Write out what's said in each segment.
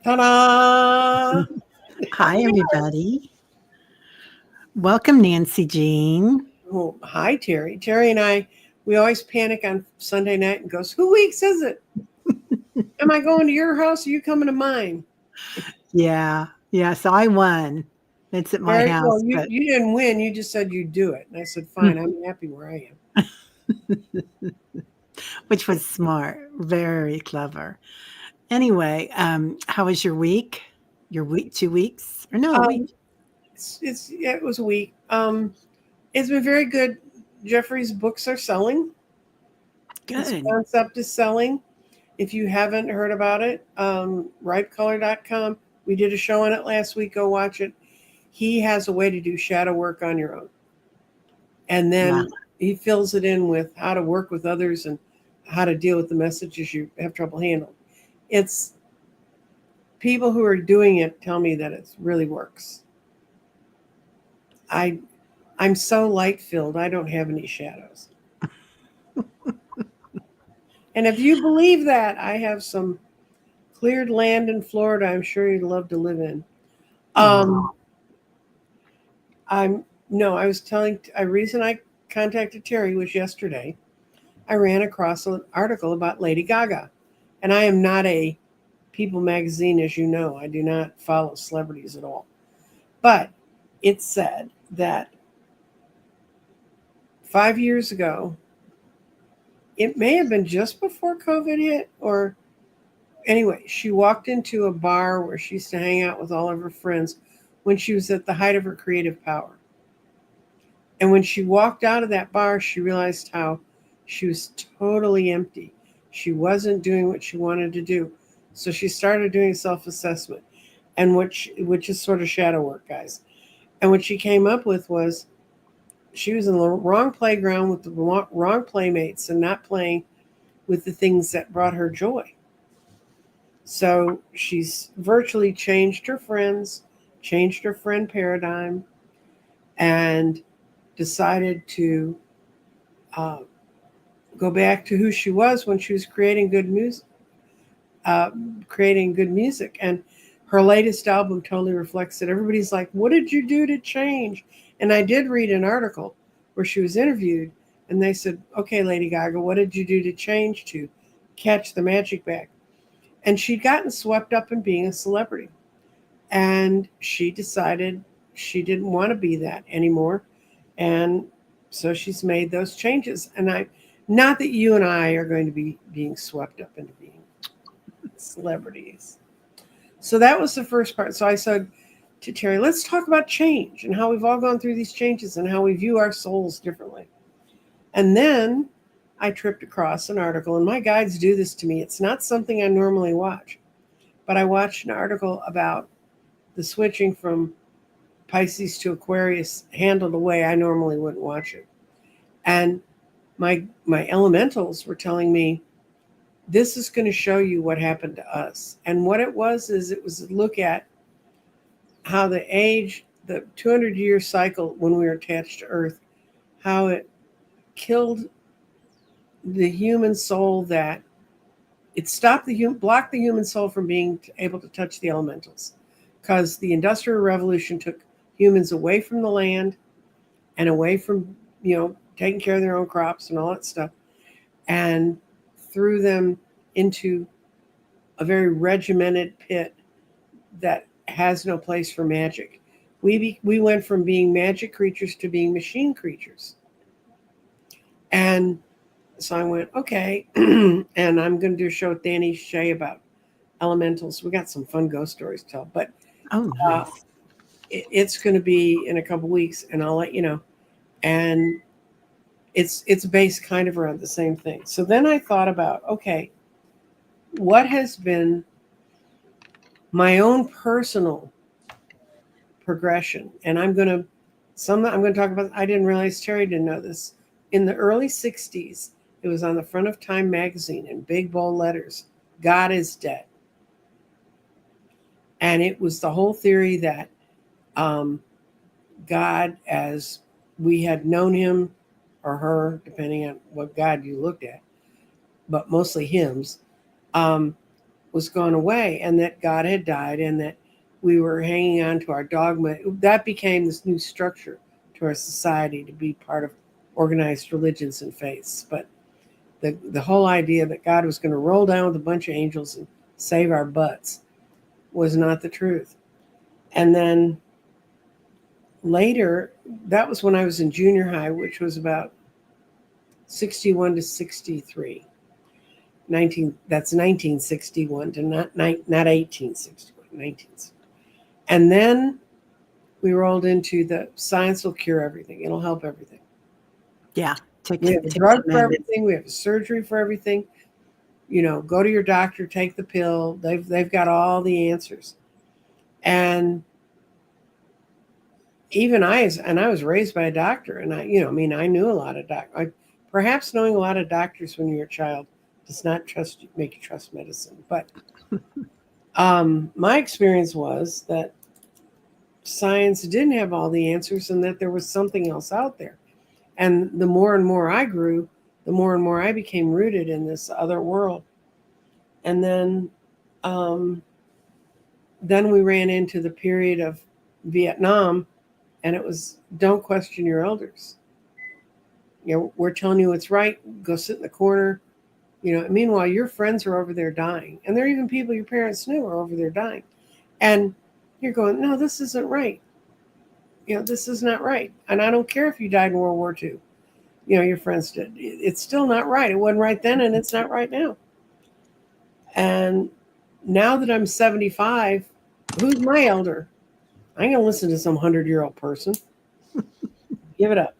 Ta-da! Hi, everybody. Welcome, Nancy Jean. Oh, hi, Terry. Terry and I, we always panic on Sunday night and goes, "Who weeks is it? Am I going to your house or you coming to mine?" Yeah. So I won. It's at All my right. Well, house, you but you didn't win. You just said you'd do it, and I said, "Fine. I'm happy where I am." which was smart, very clever. Anyway, how was your week? Your week, 2 weeks, or no, a week? Um, it was a week. It's been very good. Jeffrey's books are selling. His Good. concept is selling. If you haven't heard about it, ripecolor.com. We did a show on it last week. Go watch it. He has a way to do shadow work on your own. And Wow. then he fills it in with how to work with others and how to deal with the messages you have trouble handling. It's people who are doing it tell me that it really works. I I'm so light filled. I don't have any shadows. And if you believe that, I have some cleared land in Florida I'm sure you'd love to live in. Oh, Um, I'm no, I was telling a reason I contacted Terry was yesterday. I ran across an article about Lady Gaga, and I am not a People magazine, as you know. I do not follow celebrities at all, but it said that 5 years ago, it may have been just before COVID hit, or anyway, she walked into a bar where she used to hang out with all of her friends when she was at the height of her creative power. And when she walked out of that bar, she realized how she was totally empty. She wasn't doing what she wanted to do. So she started doing self assessment, and which is sort of shadow work, guys. And what she came up with was she was in the wrong playground with the wrong playmates and not playing with the things that brought her joy. So she's virtually changed her friends, changed her friend paradigm, and decided to uh, go back to who she was when she was uh, creating good music. And her latest album totally reflects it. Everybody's like, "What did you do to change?" And I did read an article where she was interviewed, and they said, "Okay, Lady Gaga, what did you do to change to catch the magic back?" And she'd gotten swept up in being a celebrity, and she decided she didn't want to be that anymore, and so she's made those changes. And I, not that you and I are going to be being swept up into being celebrities. So that was the first part. So I said to Terry, let's talk about change and how we've all gone through these changes and how we view our souls differently. And then I tripped across an article, and my guides do this to me. It's not something I normally watch, but I watched an article about the switching from Pisces to Aquarius handled a way I normally wouldn't watch it. And my elementals were telling me this is going to show you what happened to us. And what it was is it was a look at how the 200-year cycle when we were attached to Earth, how it killed the human soul, that it stopped blocked the human soul from being able to touch the elementals, because the Industrial Revolution took humans away from the land and away from taking care of their own crops and all that stuff, and threw them into a very regimented pit that has no place for magic. We went from being magic creatures to being machine creatures. And so I went, okay. And I'm going to do a show with Danny Shea about elementals. We got some fun ghost stories to tell, but oh, uh, nice. it's going to be in a couple weeks, and I'll let you know. And it's based kind of around the same thing. So then I thought about, okay, what has been my own personal progression? And I'm going to talk about. I didn't realize Terry didn't know this. In the early '60s, it was on the front of Time magazine in big bold letters: "God is dead," and it was the whole theory that um, God, as we had known him or her, depending on what God you looked at, but mostly hymns, um, was gone away, and that God had died, and that we were hanging on to our dogma. That became this new structure to our society to be part of organized religions and faiths. But the whole idea that God was going to roll down with a bunch of angels and save our butts was not the truth. And then later, that was when I was in junior high, which was about 61 to 63. 19, that's 1961 to not 1861, 19. And then we rolled into the science will cure everything. It'll help everything. Yeah. We have a drug for everything. We have a surgery for everything. Go to your doctor, take the pill. They've got all the answers. And even I was raised by a doctor, and I knew a lot of perhaps knowing a lot of doctors when you're a child does not make you trust medicine. But my experience was that science didn't have all the answers, and that there was something else out there. And the more and more I grew, the more and more I became rooted in this other world. And then we ran into the period of Vietnam, and it was don't question your elders. We're telling you what's right. Go sit in the corner. Meanwhile, your friends are over there dying, and there are even people your parents knew are over there dying, and you're going, no, this isn't right. This is not right. And I don't care if you died in World War II. Your friends did. It's still not right. It wasn't right then, and it's not right now. And now that I'm 75, who's my elder? I ain't gonna listen to some 100-year-old person. Give it up.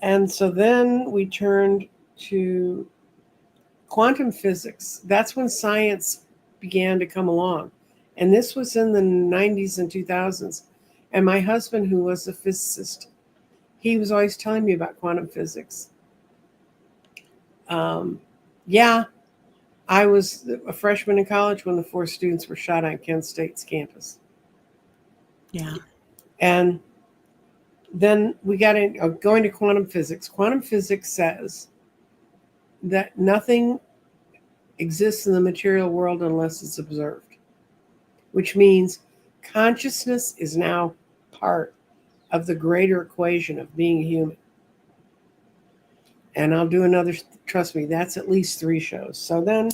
And so then we turned to quantum physics. That's when science began to come along. And this was in the 90s and 2000s. And my husband, who was a physicist, he was always telling me about quantum physics. Yeah, I was a freshman in college when the 4 students were shot on Kent State's campus. Yeah. And then we got in going to quantum physics. Quantum physics says that nothing exists in the material world unless it's observed, which means consciousness is now part of the greater equation of being human. And I'll do another, trust me, that's at least 3 shows. So then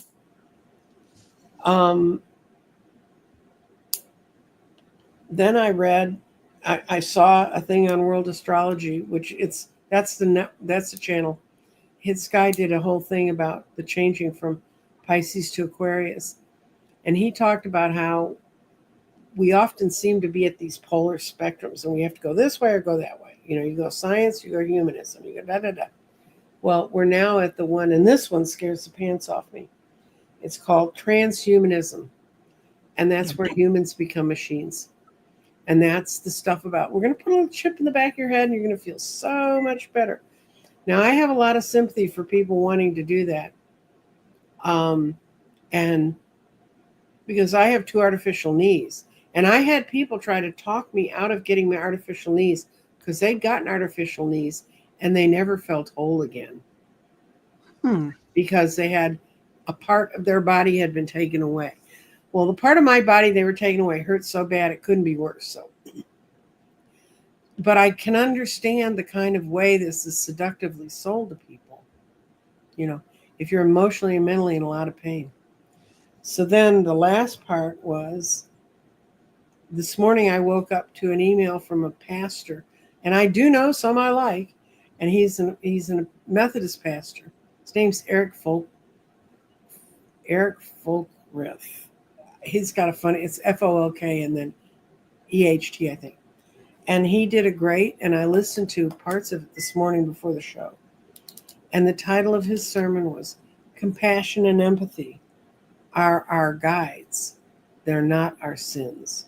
I saw a thing on World Astrology, which that's the channel. His guy did a whole thing about the changing from Pisces to Aquarius. And he talked about how we often seem to be at these polar spectrums, and we have to go this way or go that way. You go science, you go humanism, you go da-da-da. Well, we're now at the one, and this one scares the pants off me. It's called transhumanism. And that's where humans become machines. And that's the stuff about, we're going to put a little chip in the back of your head and you're going to feel so much better. Now, I have a lot of sympathy for people wanting to do that. And because I have 2 artificial knees. And I had people try to talk me out of getting my artificial knees because they'd gotten artificial knees and they never felt whole again. Because they had a part of their body had been taken away. Well, the part of my body they were taking away hurt so bad it couldn't be worse. So, but I can understand the kind of way this is seductively sold to people. If you're emotionally and mentally in a lot of pain. So then the last part was this morning I woke up to an email from a pastor, and I do know some I like, and he's a Methodist pastor. His name's Eric Folkrith. He's got a funny, it's Folk and then EHT, I think. And he did a great, and I listened to parts of it this morning before the show. And the title of his sermon was Compassion and Empathy are our guides. They're not our sins.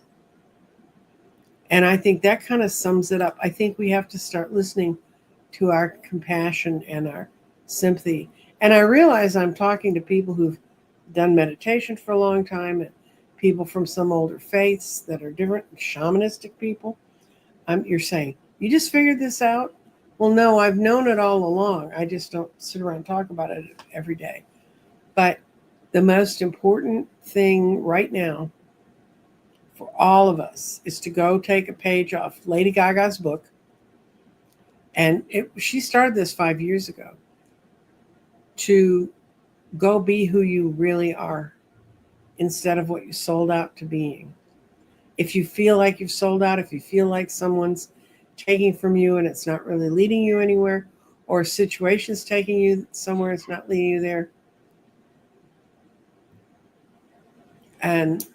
And I think that kind of sums it up. I think we have to start listening to our compassion and our sympathy. And I realize I'm talking to people who've done meditation for a long time, and people from some older faiths that are different, shamanistic people. You're saying, you just figured this out? Well, no, I've known it all along. I just don't sit around and talk about it every day. But The most important thing right now for all of us is to go take a page off Lady Gaga's book. And she started this 5 years ago, to go be who you really are instead of what you sold out to being. If you feel like you've sold out, if you feel like someone's taking from you and it's not really leading you anywhere, or a situation's taking you somewhere it's not leading you there, and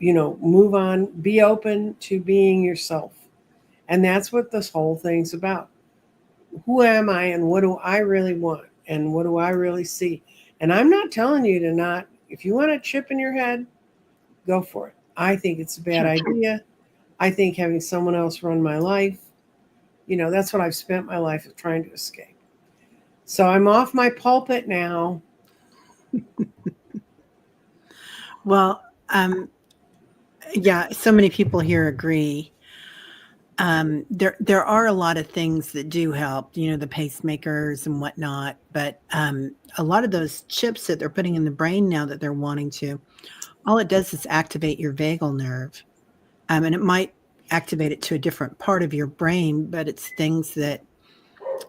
move on, be open to being yourself. And that's what this whole thing's about. Who am I and what do I really want and what do I really see? And I'm not telling you to not, if you want a chip in your head, go for it. I think it's a bad Sure. idea. I think having someone else run my life, that's what I've spent my life of trying to escape. So I'm off my pulpit now. Well, yeah, so many people here agree. There are a lot of things that do help, the pacemakers and whatnot, but a lot of those chips that they're putting in the brain now that they're wanting to, all it does is activate your vagal nerve, and it might activate it to a different part of your brain, but it's things that,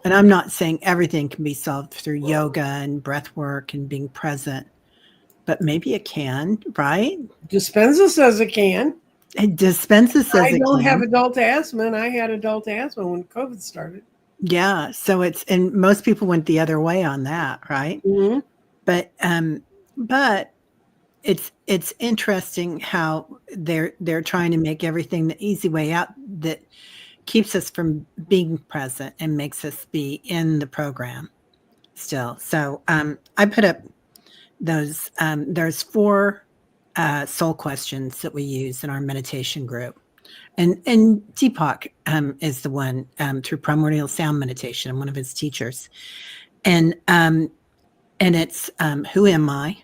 and I'm not saying everything can be solved through yoga and breath work and being present, but maybe it can, right? Dispenza says it can. And Dispenza says I it don't have can. adult asthma, and I had adult asthma when COVID started. Yeah, so and most people went the other way on that, right? Mm-hmm. But it's interesting how they're trying to make everything the easy way out that keeps us from being present and makes us be in the program still. So I put up those. There's 4 soul questions that we use in our meditation group. And Deepak is the one through primordial sound meditation. I'm one of his teachers, and it's who am I?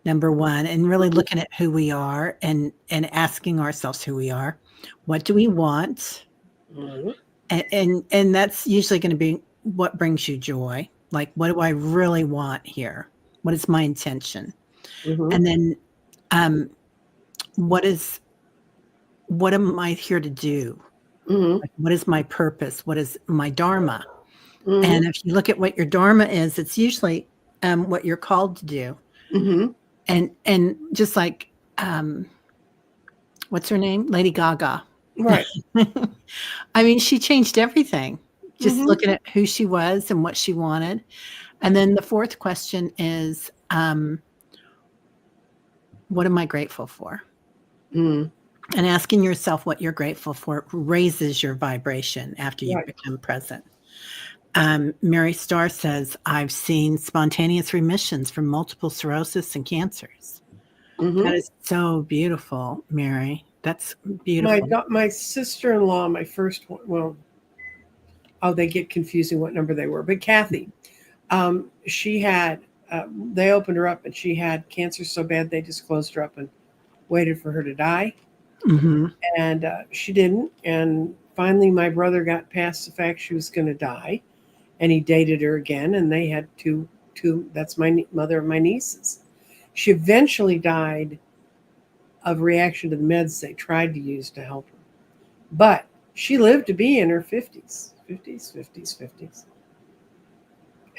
Number one, and really looking at who we are and asking ourselves who we are. What do we want? Mm-hmm. And that's usually going to be what brings you joy. Like, what do I really want here? What is my intention? Mm-hmm. And then, um, what am I here to do? Mm-hmm. Like, what is my purpose? What is my dharma? Mm-hmm. And if you look at what your dharma is, it's usually what you're called to do. Mm-hmm. And just like what's her name, Lady Gaga. Right. I mean, she changed everything. Just Mm-hmm. looking at who she was and what she wanted. And then the 4th question is, what am I grateful for? Mm-hmm. And asking yourself what you're grateful for raises your vibration after you Right. become present. Mary Starr says, I've seen spontaneous remissions from multiple sclerosis and cancers. Mm-hmm. That is so beautiful, Mary. That's My beautiful. my sister-in-law, my first one. Well, they get confusing what number they were, but Kathy, she had. They opened her up, and she had cancer so bad they just closed her up and waited for her to die, Hmm. and she didn't. And finally, my brother got past the fact she was going to die, and he dated her again, and they had two. That's my mother of my nieces. She eventually died of reaction to the meds they tried to use to help her. But she lived to be in her 50s.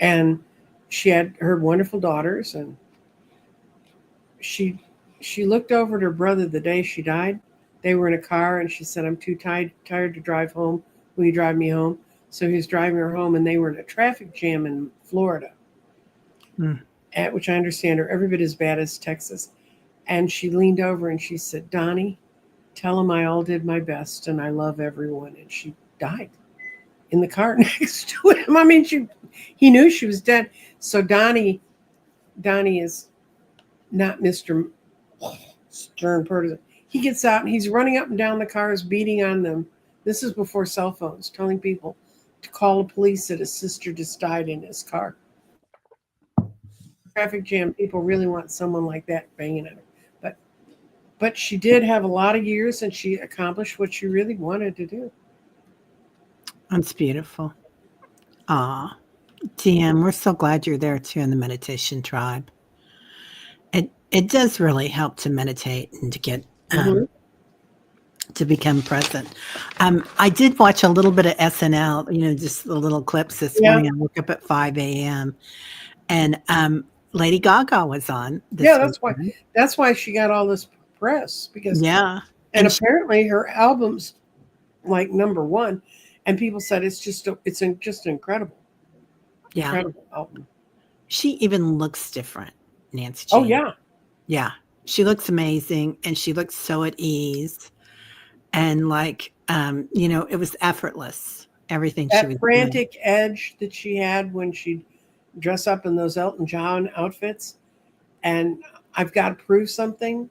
And she had her wonderful daughters, and she she looked over at her brother the day she died. They were in a car, and she said, I'm too tired to drive home. Will you drive me home? So he was driving her home, and they were in a traffic jam in Florida, Mm. which I understand are every bit as bad as Texas. And she leaned over and she said, Donnie, tell him I all did my best and I love everyone. And she died in the car next to him. I mean, he knew she was dead. So Donnie is not Mr. Stern person. He gets out and he's running up and down the cars, beating on them. This is before cell phones, telling people to call the police that his sister just died in his car. Traffic jam, people really want someone like that banging at her. But she did have a lot of years and she accomplished what she really wanted to do. That's beautiful. Ah, TM, we're so glad you're there too in the meditation tribe. It does really help to meditate and to get Hmm. to become present. I did watch a little bit of SNL, just the little clips this Yeah, morning. I woke up at 5 a.m. and Lady Gaga was on yeah. this weekend. That's why she got all this press because, Yeah, and and she, apparently her album's like number one, and people said just incredible, yeah, incredible album. she even looks different, Nancy Oh Jean. yeah, Yeah, she looks amazing, and she looks so at ease, and like, it was effortless. Everything she that was doing. frantic edge that she had when she'd dress up in those Elton John outfits, and I've got to prove something.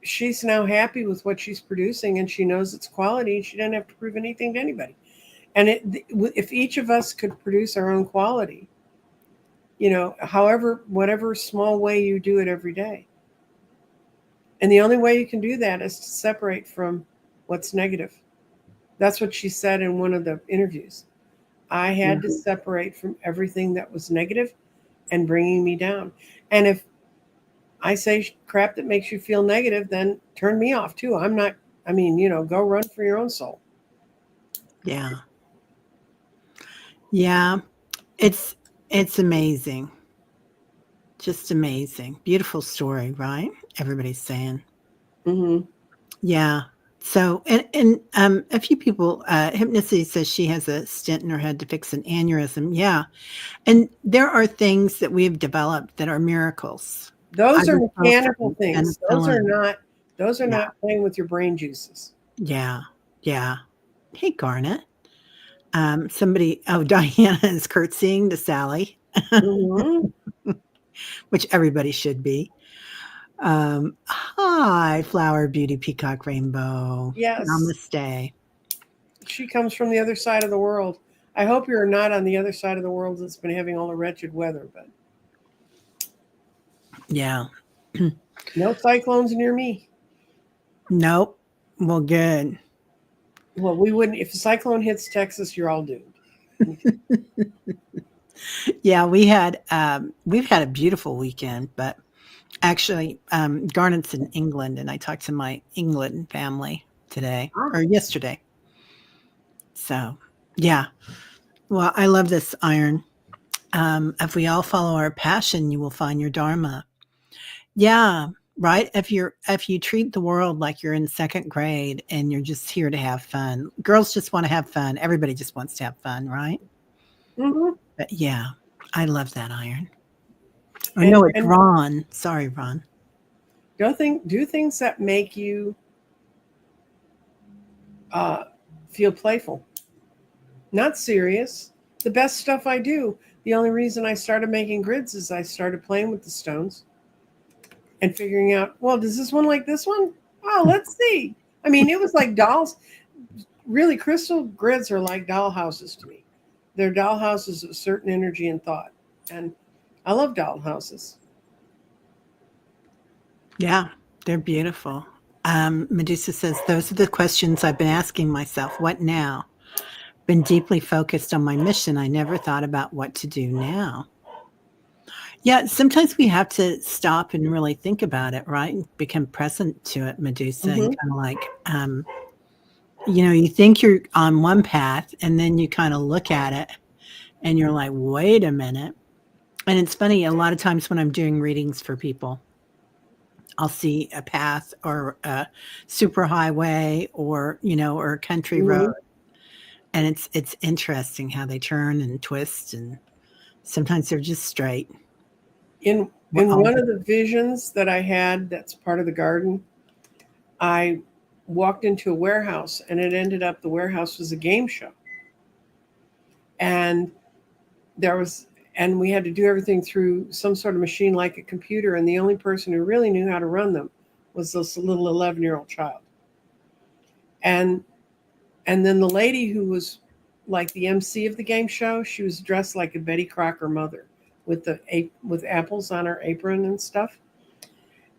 She's now happy with what she's producing, and she knows it's quality, and she doesn't have to prove anything to anybody. And if each of us could produce our own quality, however, whatever small way you do it every day, and the only way you can do that is to separate from what's negative. That's what she said in one of the interviews. I Yeah, had to separate from everything that was negative and bringing me down. And if I say crap that makes you feel negative, then turn me off too. I'm not, I mean, go run for your own soul. yeah, yeah. It's it's amazing. Just amazing. Beautiful story, right? Everybody's saying. Hmm. Yeah. So, and a few people, Hypnosis says she has a stent in her head to fix an aneurysm. Yeah. And there are things that we've developed that are miracles. Those are mechanical Ibuprofen, things. penicillin. Those are Yeah. not playing with your brain juices. Yeah. Yeah. Hey, Garnet. Somebody, oh, Diana is curtsying to Sally, Hmm. which everybody should be. Hi, Flower Beauty Peacock Rainbow. Yes, Namaste. she comes from the other side of the world. I hope you're not on the other side of the world that's been having all the wretched weather, but Yeah. no cyclones near me. Nope. Well, good. Well, we wouldn't. If a cyclone hits Texas, you're all doomed. Yeah, we've had a beautiful weekend, but actually, Garnet's in England, and I talked to my England family today Ah, or yesterday. So, yeah. Well, I love this iron. If we all follow our passion, you will find your dharma. Yeah, right. If you treat the world like you're in second grade and you're just here to have fun, girls just want to have fun. Everybody just wants to have fun, right? hmm. But yeah, I love that iron. Oh and no, it's and Ron. Sorry, Ron. do things that make you uh, feel playful, not serious. The best stuff I do. The only reason I started making grids is I started playing with the stones and figuring out, well, does this one like this one? Oh, let's see. I mean, it was like dolls. Really, crystal grids are like doll houses to me. They're doll houses of certain energy and thought. And I love doll houses. Yeah, they're beautiful. Medusa says those are the questions I've been asking myself. What now? Been deeply focused on my mission. I never thought about what to do now. Yeah, sometimes we have to stop and really think about it, right? And become present to it, Medusa, and Hmm. kind of like, you think you're on one path, and then you kind of look at it, and you're like, wait a minute. And it's funny, a lot of times when I'm doing readings for people, I'll see a path or a super highway or a country road, Hmm. and it's interesting how they turn and twist, and sometimes they're just straight. In one of the visions that I had that's part of the garden, I walked into a warehouse and it ended up the warehouse was a game show. And there was and we had to do everything through some sort of machine like a computer, and the only person who really knew how to run them was this little 11-year-old child. And and then the lady who was like the MC of the game show, she was dressed like a Betty Crocker mother with with apples on her apron and stuff.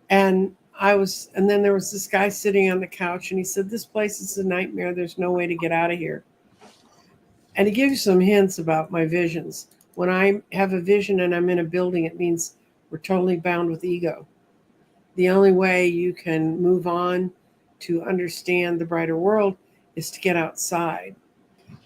And then there was this guy sitting on the couch, and he said, "This place is a nightmare. There's no way to get out of here." And it gives you some hints about my visions. When I have a vision and I'm in a building, it means we're totally bound with ego. The only way you can move on to understand the brighter world is to get outside.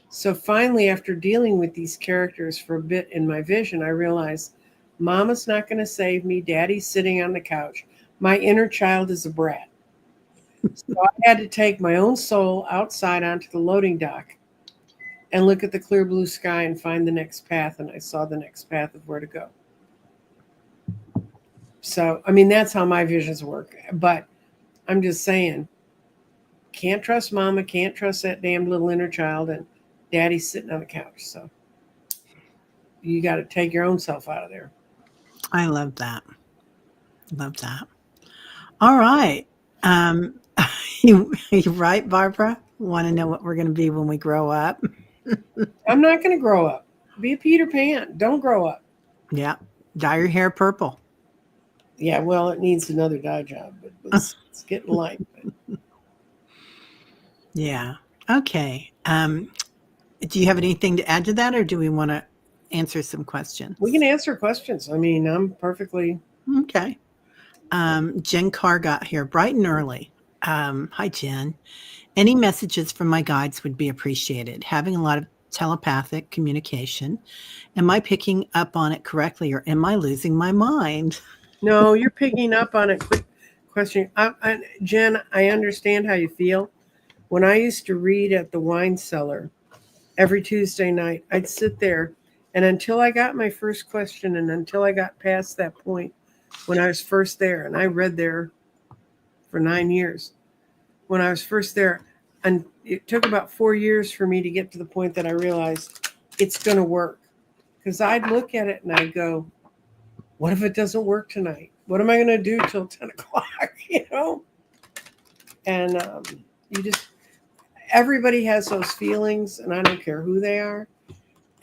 So finally, after dealing with these characters for a bit in my vision, I realized Mama's not going to save me. Daddy's sitting on the couch. My inner child is a brat. So I had to take my own soul outside onto the loading dock and look at the clear blue sky and find the next path. And I saw the next path of where to go. So, I mean, that's how my visions work. But I'm just saying, can't trust mama, can't trust that damn little inner child, and daddy's sitting on the couch. So you got to take your own self out of there. I love that. Love that. All right. Um, you right, Barbara? Want to know what we're going to be when we grow up? I'm not going to grow up. Be a Peter Pan. Don't grow up. Yeah. Dye your hair purple. Yeah, well, it needs another dye job, but it's getting light. But Yeah. Okay. Do you have anything to add to that, or do we want to answer some questions? we can answer questions. I mean, I'm perfectly. Okay. Jen Carr got here bright and early. Hi, Jen. Any messages from my guides would be appreciated. Having a lot of telepathic communication. Am I picking up on it correctly, or am I losing my mind? No, you're picking up on a quick question. Jen, I understand how you feel. When I used to read at the wine cellar every Tuesday night, I'd sit there, and until I got my first question and until I got past that point when I was first there, and I read there for 9 years, when I was first there, and it took about 4 years for me to get to the point that I realized it's going to work. Because I'd look at it and I'd go, what if it doesn't work tonight? What am I going to do till 10 o'clock? You know? And you just, everybody has those feelings, and I don't care who they are.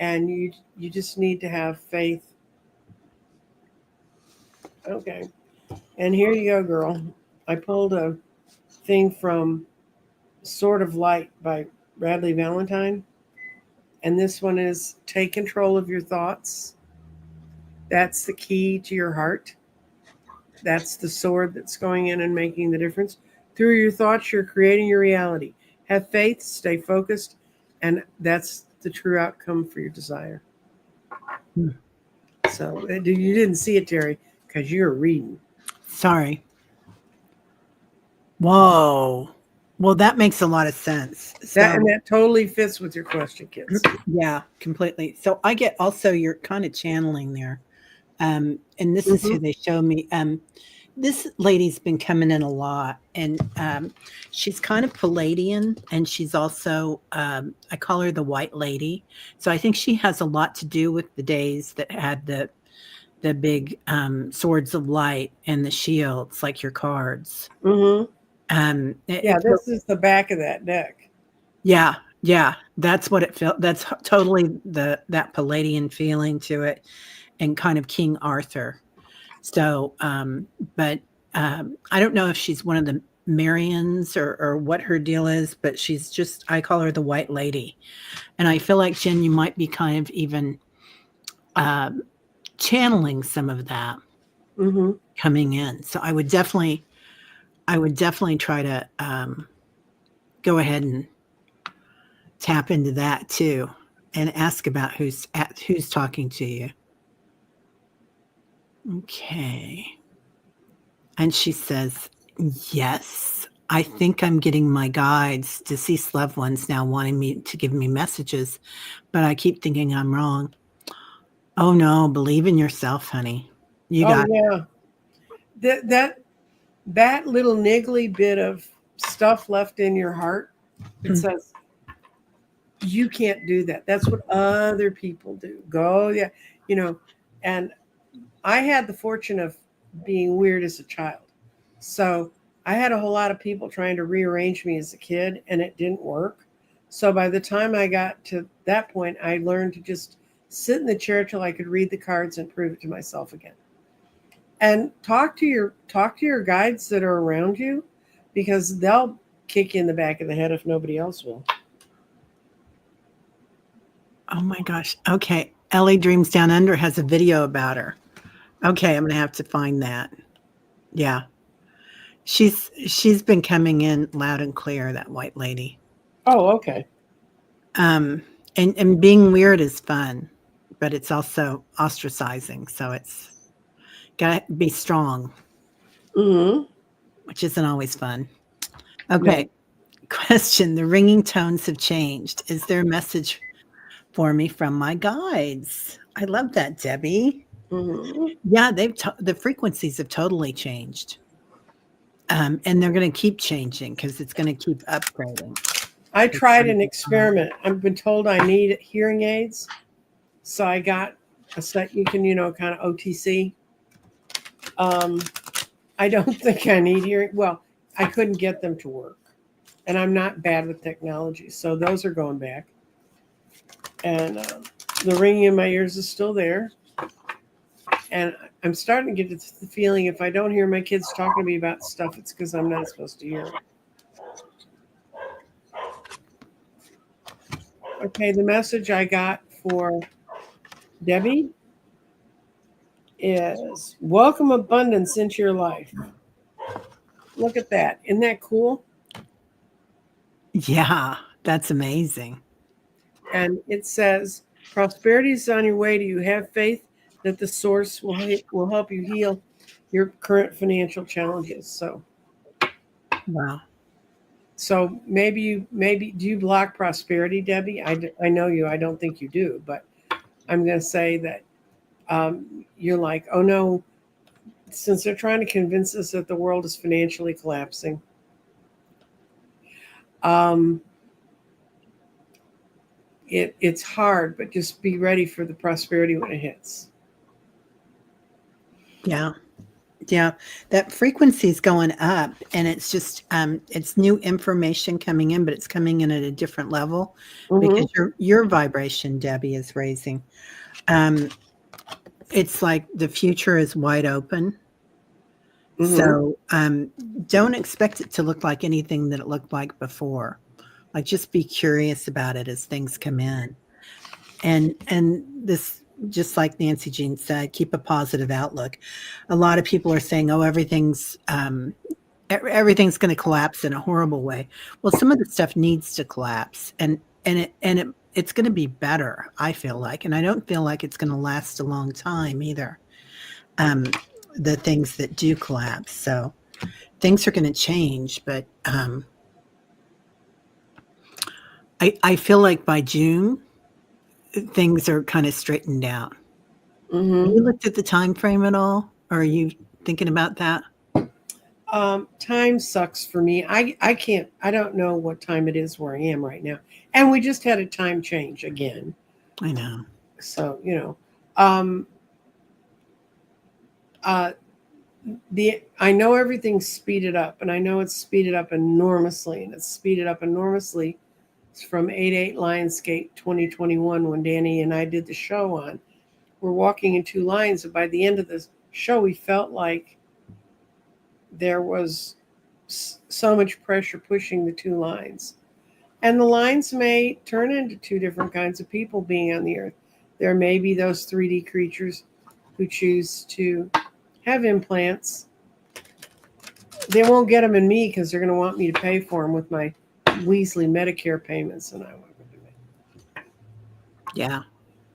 And you just need to have faith. Okay. And here you go, girl. I pulled a thing from Sword of Light by Bradley Valentine. And this one is take control of your thoughts. That's the key to your heart. That's the sword that's going in and making the difference. Through your thoughts, you're creating your reality. Have faith, stay focused, and that's the true outcome for your desire. Hmm. So you didn't see it, Terry, because you're reading. Sorry. Whoa. Well, that makes a lot of sense. That totally fits with your question, kids. Yeah, completely. So I get also you're kind of channeling there. And this is who they show me. This lady's been coming in a lot, and she's kind of Palladian, and she's also I call her the White Lady. So I think she has a lot to do with the days that had the big swords of light and the shields, like your cards. Yeah, this is the back of that deck. Yeah, yeah, that's what it felt. That's totally that Palladian feeling to it, and kind of King Arthur. So, but I don't know if she's one of the Marians or what her deal is, but she's just, I call her the White Lady. And I feel like, Jen, you might be kind of even channeling some of that coming in. So I would definitely try to go ahead and tap into that too and ask about who's talking to you. Okay. And she says, yes, I think I'm getting my guides, deceased loved ones, now wanting me to give me messages, but I keep thinking I'm wrong. Oh no, believe in yourself, honey. You got it. That little niggly bit of stuff left in your heart, it says you can't do that. That's what other people do. Go, yeah, and I had the fortune of being weird as a child. So I had a whole lot of people trying to rearrange me as a kid, and it didn't work. So by the time I got to that point, I learned to just sit in the chair till I could read the cards and prove it to myself again. And talk to your guides that are around you, because they'll kick you in the back of the head if nobody else will. Oh my gosh. Okay. Ellie Dreams Down Under has a video about her. Okay, I'm gonna have to find that. Yeah. She's been coming in loud and clear, that white lady. Oh, okay. Um, and being weird is fun, but it's also ostracizing. So it's gotta be strong, Mm-hmm. which isn't always fun. No. Okay. Question. The ringing tones have changed. Is there a message for me from my guides? I love that, Debbie. Mm-hmm. Yeah, the frequencies have totally changed. And they're going to keep changing because it's going to keep upgrading. I It's tried gonna an be fun. experiment. I've been told I need hearing aids, so I got a set. You can, kind of OTC. Um, I don't think I need hearing. Well, I couldn't get them to work, and I'm not bad with technology, so those are going back. And the ringing in my ears is still there, and I'm starting to get the feeling if I don't hear my kids talking to me about stuff, it's because I'm not supposed to hear it. Okay, the message I got for Debbie is welcome abundance into your life. Look at that. Isn't that cool? Yeah, that's amazing. And it says prosperity is on your way to you. Have faith that the source will help you heal your current financial challenges. Wow. So maybe do you block prosperity, Debbie? I know you. I don't think you do, but I'm going to say that you're like, oh no, since they're trying to convince us that the world is financially collapsing. Um, it's hard, but just be ready for the prosperity when it hits. Yeah. Yeah. That frequency is going up and it's just it's new information coming in, but it's coming in at a different level Mm-hmm. because your vibration, Debbie, is raising. Um, it's like the future is wide open. Mm-hmm. So don't expect it to look like anything that it looked like before. Like just be curious about it as things come in. And this, just like Nancy Jean said, keep a positive outlook. A lot of people are saying, oh, everything's going to collapse in a horrible way. Well, some of the stuff needs to collapse it's going to be better, I feel like. And I don't feel like it's going to last a long time either. um, the things that do collapse. So things are going to change, but I feel like by June things are kind of straightened out. Have Mm-hmm. you looked at the time frame at all, or are you thinking about that? Time sucks for me. I can't. I don't know what time it is where I am right now, and we just had a time change again. I know. So um, uh, the I know everything's speeded up, and I know it's speeded up enormously, and it's speeded up enormously from 8/8 Lionsgate 2021 when Danny and I did the show on. We're walking in two lines, and by the end of the show, we felt like there was so much pressure pushing the two lines. And the lines may turn into two different kinds of people being on the earth. There may be those 3D creatures who choose to have implants. They won't get them in me because they're going to want me to pay for them with my Weasley Medicare payments, and I won't do it. Yeah.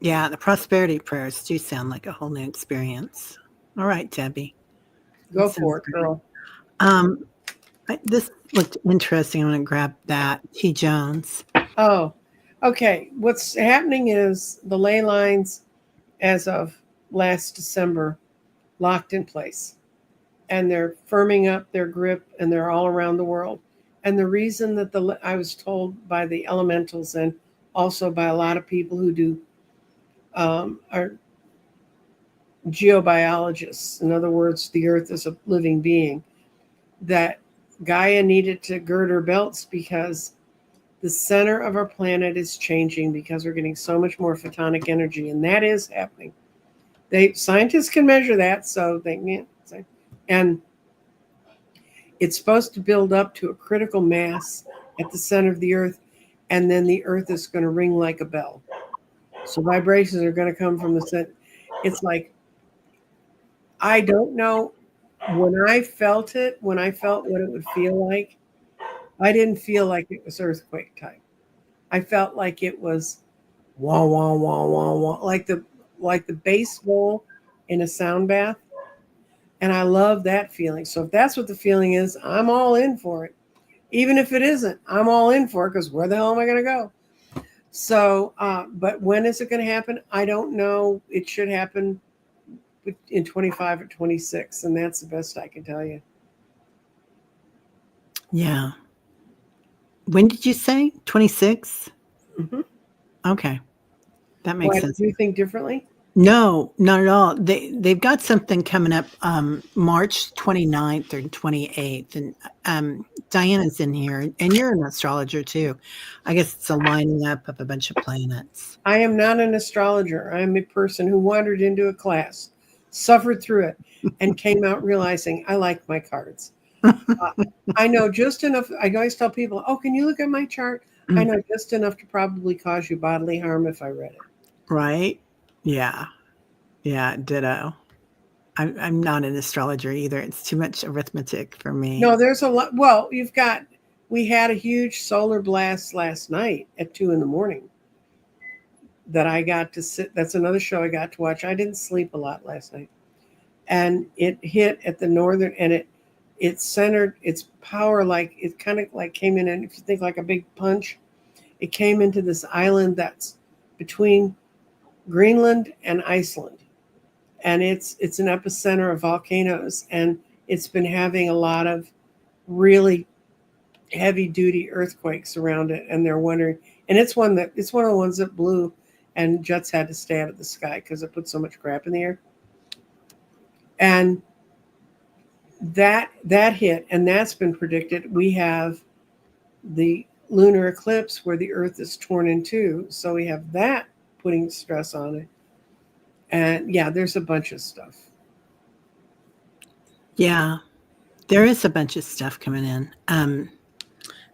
Yeah. The prosperity prayers do sound like a whole new experience. All right, Debbie. That Go sounds for it, great. girl. Um, this looked interesting. I'm going to grab that. T. Jones. Oh, okay. What's happening is the ley lines, as of last December, locked in place, and they're firming up their grip, and they're all around the world. And the reason that I was told by the elementals and also by a lot of people who do are geobiologists, in other words, the Earth is a living being, that Gaia needed to gird her belts because the center of our planet is changing because we're getting so much more photonic energy, and that is happening. Scientists can measure that, so they can't. And it's supposed to build up to a critical mass at the center of the Earth, and then the Earth is going to ring like a bell. So vibrations are going to come from the center. It's like, I don't know. When I felt what it would feel like, I didn't feel like it was earthquake type. I felt like it was wah wah wah wah wah, like the bass bowl in a sound bath. And I love that feeling. So if that's what the feeling is, I'm all in for it. Even if it isn't, I'm all in for it because where the hell am I going to go? So, but when is it going to happen? I don't know. It should happen in 25 or 26, and that's the best I can tell you. Yeah. When did you say? 26? Hmm. Okay. That makes Why, do sense. you think differently? No, not at all. They've got something coming up March 29th or 28th, and Diana's in here, and you're an astrologer too. I guess it's a lining up of a bunch of planets. I am not an astrologer. I'm a person who wandered into a class, suffered through it, and came out realizing I like my cards. Uh, I know just enough. I always tell people, "Oh, can you look at my chart?" I know just enough to probably cause you bodily harm if I read it. Right? Yeah. Yeah, ditto. I'm not an astrologer either. It's too much arithmetic for me. No, there's a lot. Well, we had a huge solar blast last night at 2 in the morning that I got to sit. That's another show I got to watch. I didn't sleep a lot last night, and it hit at the northern, and it centered its power, like it kind of like came in, and if you think like a big punch, it came into this island that's between Greenland and Iceland, and it's an epicenter of volcanoes, and it's been having a lot of really heavy duty earthquakes around it, and they're wondering, and it's one of the ones that blew, and jets had to stay out of the sky because it put so much crap in the air, and that hit, and that's been predicted. We have the lunar eclipse where the Earth is torn in two, so we have that putting stress on it, and yeah, there's a bunch of stuff. Yeah, there is a bunch of stuff coming in.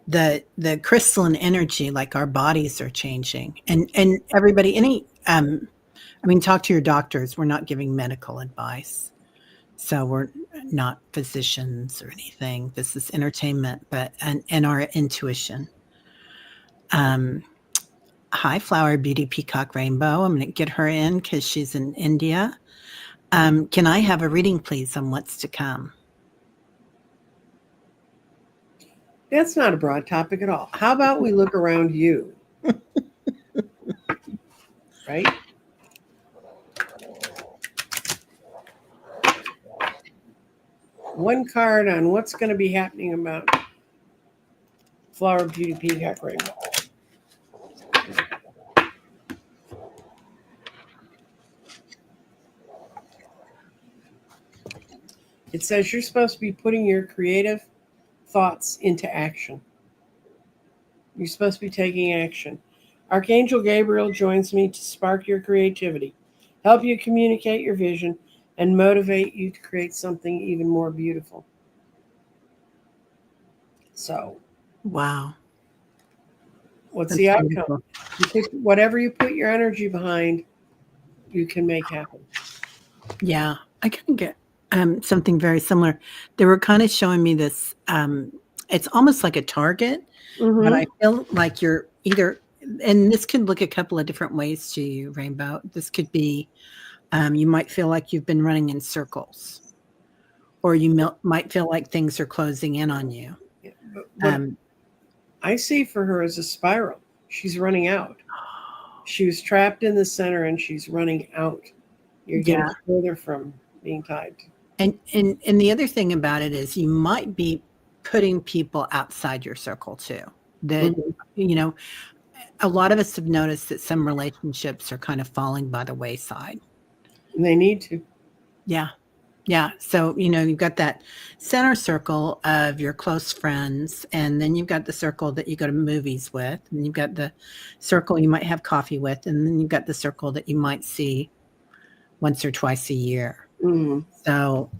The crystalline energy, like our bodies are changing, and everybody, I mean, talk to your doctors. We're not giving medical advice, so we're not physicians or anything. This is entertainment, but and our intuition. Um, Hi, Flower Beauty Peacock Rainbow. I'm going to get her in because she's in India. Can I have a reading, please, on what's to come? That's not a broad topic at all. How about we look around you, right? One card on what's going to be happening about Flower Beauty Peacock Rainbow. It says you're supposed to be putting your creative thoughts into action. You're supposed to be taking action. Archangel Gabriel joins me to spark your creativity, help you communicate your vision, and motivate you to create something even more beautiful. So, Wow, what's that's the outcome? beautiful. Whatever you put your energy behind, you can make happen. Yeah, I kind of get something very similar. They were kind of showing me this. It's almost like a target, but Mm-hmm. I feel like you're either, and this could look a couple of different ways to you, Rainbow. This could be you might feel like you've been running in circles, or you might feel like things are closing in on you. Yeah, but what Um, I see for her is a spiral. She's running out. She was trapped in the center and she's running out. You're getting yeah, further from being tied. and the other thing about it is you might be putting people outside your circle too. That Mm-hmm. you know, a lot of us have noticed that some relationships are kind of falling by the wayside. And they need to. Yeah. Yeah. So, you've got that center circle of your close friends, and then you've got the circle that you go to movies with, and you've got the circle you might have coffee with, and then you've got the circle that you might see once or twice a year. Mm-hmm. So,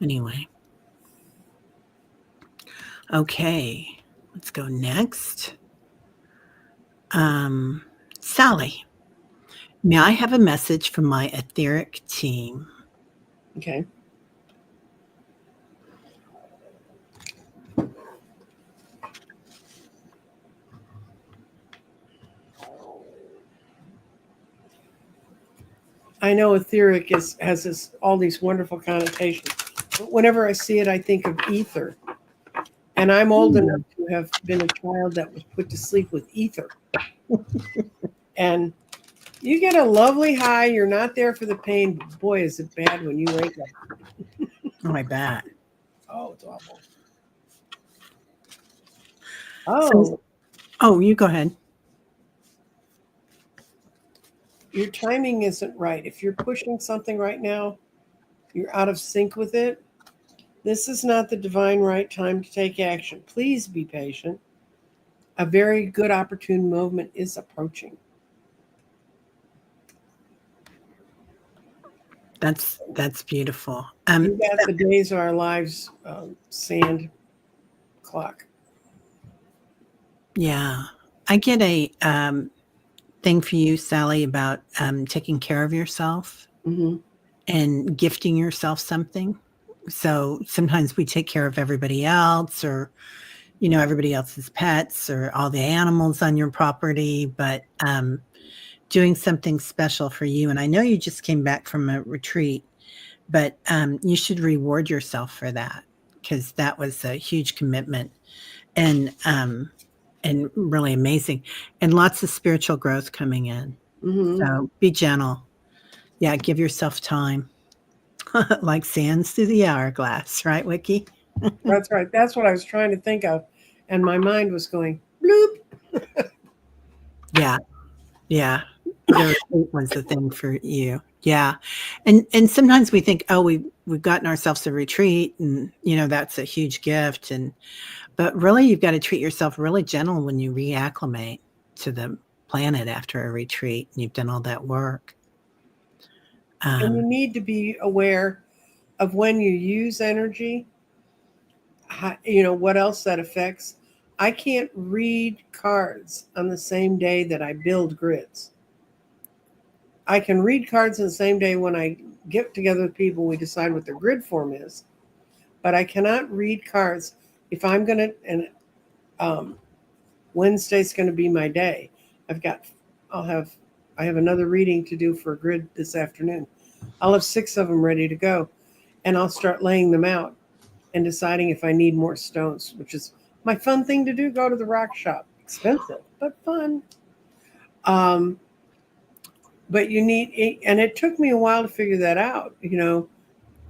anyway, okay, let's go next. Sally, may I have a message from my etheric team? Okay. I know etheric has all these wonderful connotations, but whenever I see it, I think of ether. And I'm old enough to have been a child that was put to sleep with ether. And you get a lovely high. You're not there for the pain, but boy, is it bad when you wake up. Oh, I bet. Oh, it's awful. So, Oh, you go ahead. your timing isn't right. If you're pushing something right now, you're out of sync with it. This is not the divine right time to take action. Please be patient. A very good opportune moment is approaching. That's beautiful. You got the days of our lives sand clock. Yeah, I get a thing for you, Sally, about taking care of yourself Mm-hmm. and gifting yourself something. So sometimes we take care of everybody else, or everybody else's pets, or all the animals on your property, but doing something special for you. And I know you just came back from a retreat, but you should reward yourself for that, because that was a huge commitment and really amazing, and lots of spiritual growth coming in. Mm-hmm. So be gentle. Yeah, give yourself time. Like sands through the hourglass, right, Wiki? That's right. That's what I was trying to think of. And my mind was going, bloop. Yeah, yeah. The retreat was the thing for you. Yeah. And sometimes we think, oh, we've gotten ourselves a retreat, and that's a huge gift. But really you've got to treat yourself really gentle when you reacclimate to the planet after a retreat and you've done all that work. And you need to be aware of when you use energy, what else that affects. I can't read cards on the same day that I build grids. I can read cards on the same day when I get together with people, we decide what their grid form is, but I cannot read cards if I'm going to, and Wednesday's going to be my day. I have another reading to do for a grid this afternoon. I'll have 6 of them ready to go, and I'll start laying them out and deciding if I need more stones, which is my fun thing to do. Go to the rock shop. Expensive, but fun. But you need, and it took me a while to figure that out.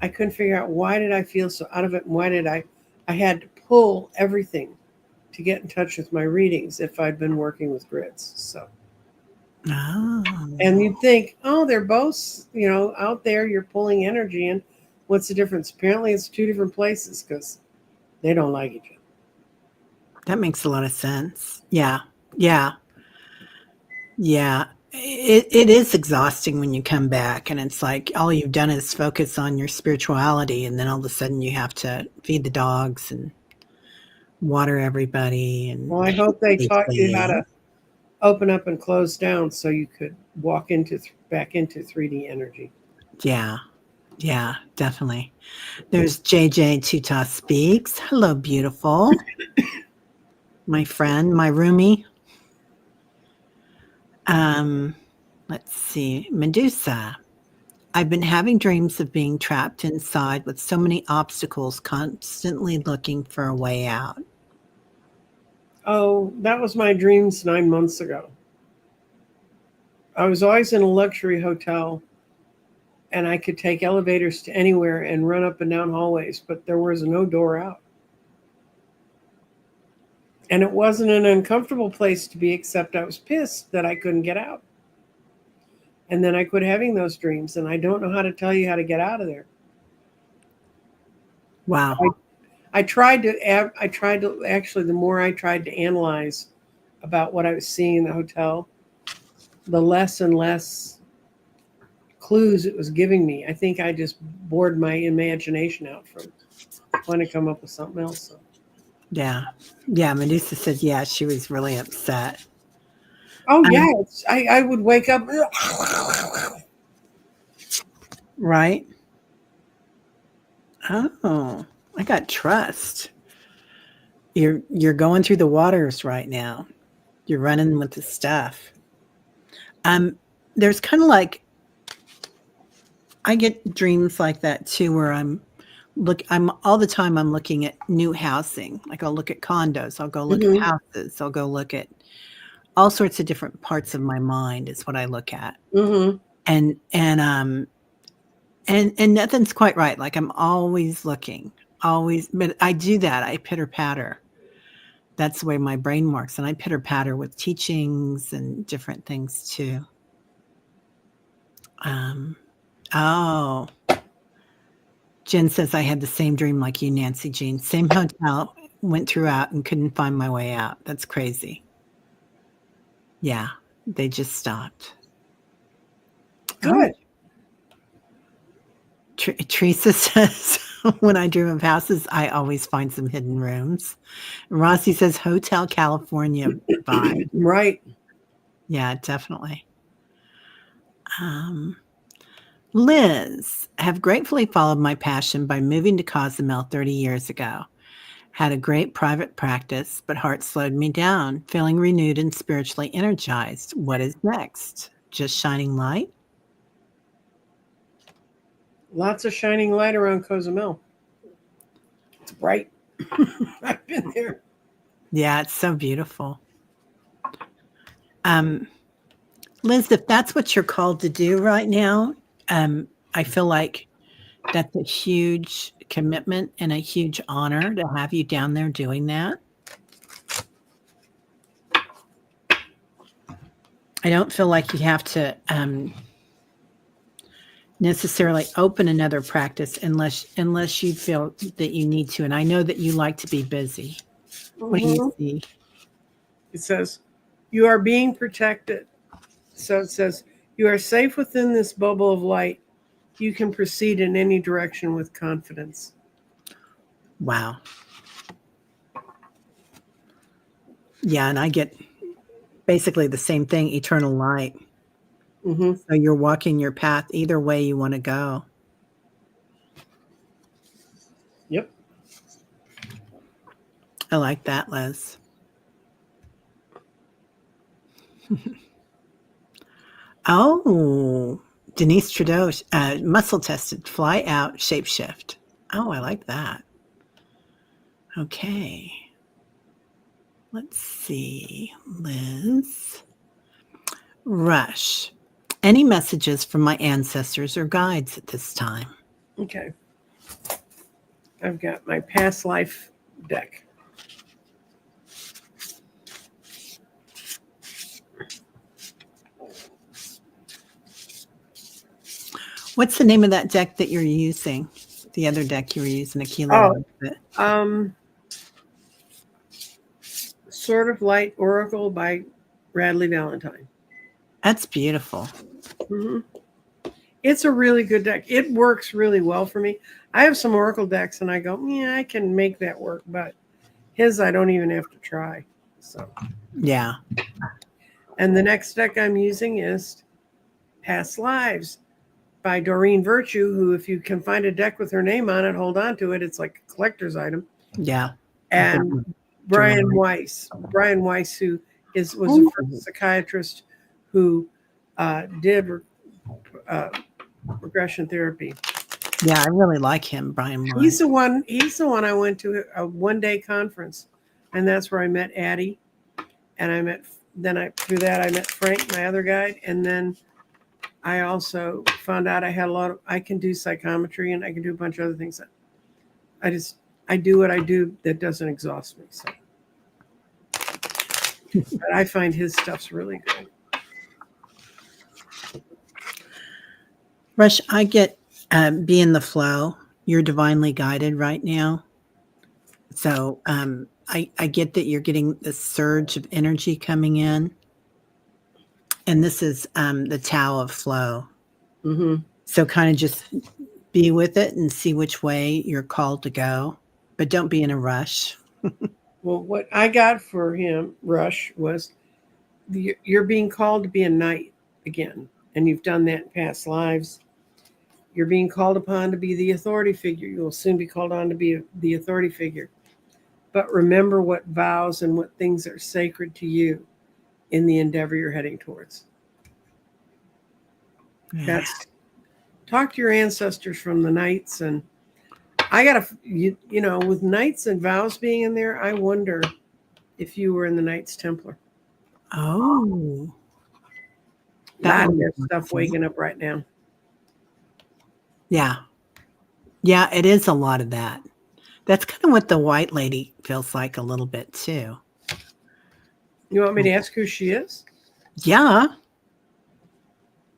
I couldn't figure out why did I feel so out of it, and why did I had to pull everything to get in touch with my readings if I'd been working with grids. So, and you'd think, oh, they're both, out there, you're pulling energy in. What's the difference? Apparently it's 2 different places because they don't like each other. That makes a lot of sense. Yeah. Yeah. Yeah. It is exhausting when you come back and it's like all you've done is focus on your spirituality, and then all of a sudden you have to feed the dogs and water everybody. And Well, I hope they taught you how to open up and close down so you could walk back into 3D energy. Yeah. Yeah, definitely. There's JJ Tuta Speaks. Hello, beautiful. My friend, my roomie. Let's see. Medusa. I've been having dreams of being trapped inside with so many obstacles, constantly looking for a way out. Oh, that was my dreams 9 months ago. I was always in a luxury hotel and I could take elevators to anywhere and run up and down hallways, but there was no door out. And it wasn't an uncomfortable place to be, except I was pissed that I couldn't get out. And then I quit having those dreams, and I don't know how to tell you how to get out of there. Wow. I tried to actually, the more I tried to analyze about what I was seeing in the hotel, the less and less clues it was giving me. I think I just bored my imagination out from trying to come up with something else. So. Yeah. Yeah. Medusa said, yeah, she was really upset. Oh yeah, Um, I would wake up. right? Oh, I got trust. You're going through the waters right now. You're running with the stuff. Um, there's kind of like I get dreams like that too, where I'm all the time I'm looking at new housing. Like I'll look at condos, I'll go look at Hmm. houses, I'll go look at all sorts of different parts of my mind is what I look at. Hmm. And nothing's quite right. Like I'm always looking, always, but I do that. I pitter patter. That's the way my brain works. And I pitter patter with teachings and different things too. Um, oh, Jen says I had the same dream like you, Nancy Jean. Same hotel, went throughout and couldn't find my way out. That's crazy. Yeah, they just stopped. Oh, Good. Teresa says, when I dream of houses, I always find some hidden rooms. Rossi says, Hotel California vibe. Right. Yeah, definitely. Liz, have gratefully followed my passion by moving to Cozumel 30 years ago. Had a great private practice, but heart slowed me down, feeling renewed and spiritually energized. What is next? Just shining light? Lots of shining light around Cozumel. It's bright. I've been there. Yeah, it's so beautiful. Um, Liz, if that's what you're called to do right now, I feel like that's a huge commitment and a huge honor to have you down there doing that. I don't feel like you have to necessarily open another practice unless you feel that you need to. And I know that you like to be busy. What do you Hmm. see? It says, you are being protected. So it says, you are safe within this bubble of light. You can proceed in any direction with confidence. Wow. Yeah, and I get basically the same thing, eternal light. Hmm. So you're walking your path either way you want to go. Yep. I like that, Liz. Oh, Denise Trudeau, muscle tested, fly out, shapeshift. Oh, I like that. Okay. Let's see, Liz. Rush. Any messages from my ancestors or guides at this time? Okay. I've got my past life deck. What's the name of that deck that you're using? The other deck you were using, Aquila Oh, loves it. Sort of Light Oracle by Radley Valentine. That's beautiful. Hmm. It's a really good deck. It works really well for me. I have some Oracle decks, and I go, yeah, I can make that work, but his I don't even have to try. So, Yeah. and the next deck I'm using is Past Lives by Doreen Virtue, who, if you can find a deck with her name on it, hold on to it. It's like a collector's item. Yeah. And Brian Weiss, who was the Oh, first psychiatrist who did regression therapy. yeah, I really like him, Brian Weiss. He's the one. He's the one I went to a one-day conference, and that's where I met Addie, and I met. Then through that I met Frank, my other guide, and then I also found out I can do psychometry and I can do a bunch of other things. I do what I do that doesn't exhaust me. So, but I find his stuff's really good. Rush, I get be in the flow. You're divinely guided right now. So I get that you're getting this surge of energy coming in. And this is the Tao of flow. Mm-hmm. So kind of just be with it and see which way you're called to go, but don't be in a rush. Well, what I got for him, Rush, was you're being called to be a knight again, and you've done that in past lives. You're being called upon to be the authority figure. You will soon be called on to be the authority figure. But remember what vows and what things are sacred to you in the endeavor you're heading towards. Yeah. That's talk to your ancestors from the knights. And I gotta, with knights and vows being in there, I wonder if you were in the Knights Templar. Oh, A lot of would their be stuff interesting. waking up right now. Yeah. Yeah, it is a lot of that. That's kind of what the white lady feels like a little bit too. You want me to ask who she is? Yeah.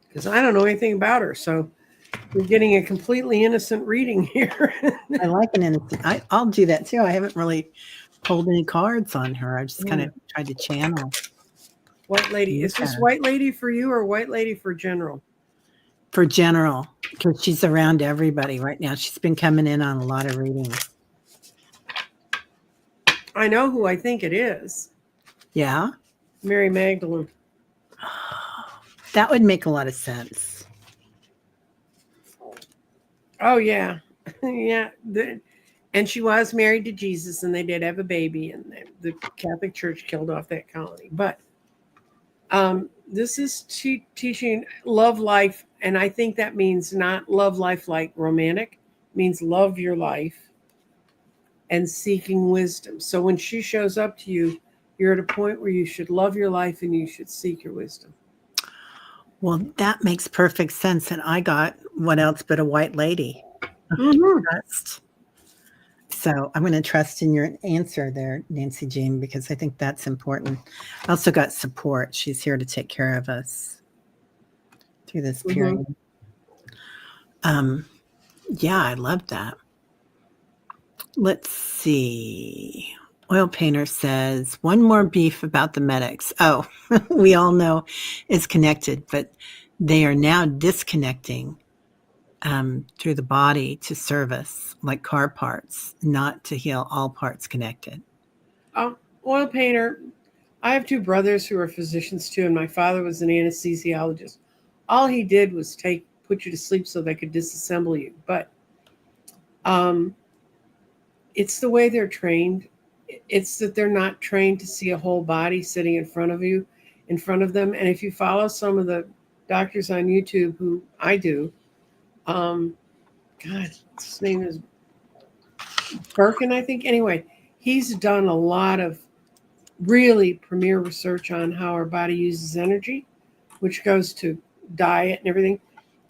Because I don't know anything about her. So you're getting a completely innocent reading here. I like an innocent. I'll do that too. I haven't really pulled any cards on her. I just kind of tried to channel. White lady. Is this white lady for you or white lady for general? For general, because she's around everybody right now. She's been coming in on a lot of readings. I know who I think it is. Yeah. Mary Magdalene. That would make a lot of sense. Oh, yeah. Yeah. And she was married to Jesus, and they did have a baby, and the Catholic Church killed off that colony. But this is teaching love life, and I think that means not love life like romantic, it means love your life and seeking wisdom. So when she shows up to you, you're at a point where you should love your life and you should seek your wisdom. Well, that makes perfect sense. And I got what else but a white lady. Mm-hmm. Trust. So I'm going to trust in your answer there, Nancy Jean, because I think that's important. I also got support. She's here to take care of us through this period. Yeah, I love that. Let's see. Oil Painter says, one more beef about the medics. Oh, we all know it's connected, but they are now disconnecting through the body to service, like car parts, not to heal all parts connected. Oil Painter, I have two brothers who are physicians too, and my father was an anesthesiologist. All he did was put you to sleep so they could disassemble you. But it's the way they're trained. It's that they're not trained to see a whole body sitting in front of them. And if you follow some of the doctors on YouTube, who I do, God, his name is Birkin, I think. Anyway, he's done a lot of really premier research on how our body uses energy, which goes to diet and everything.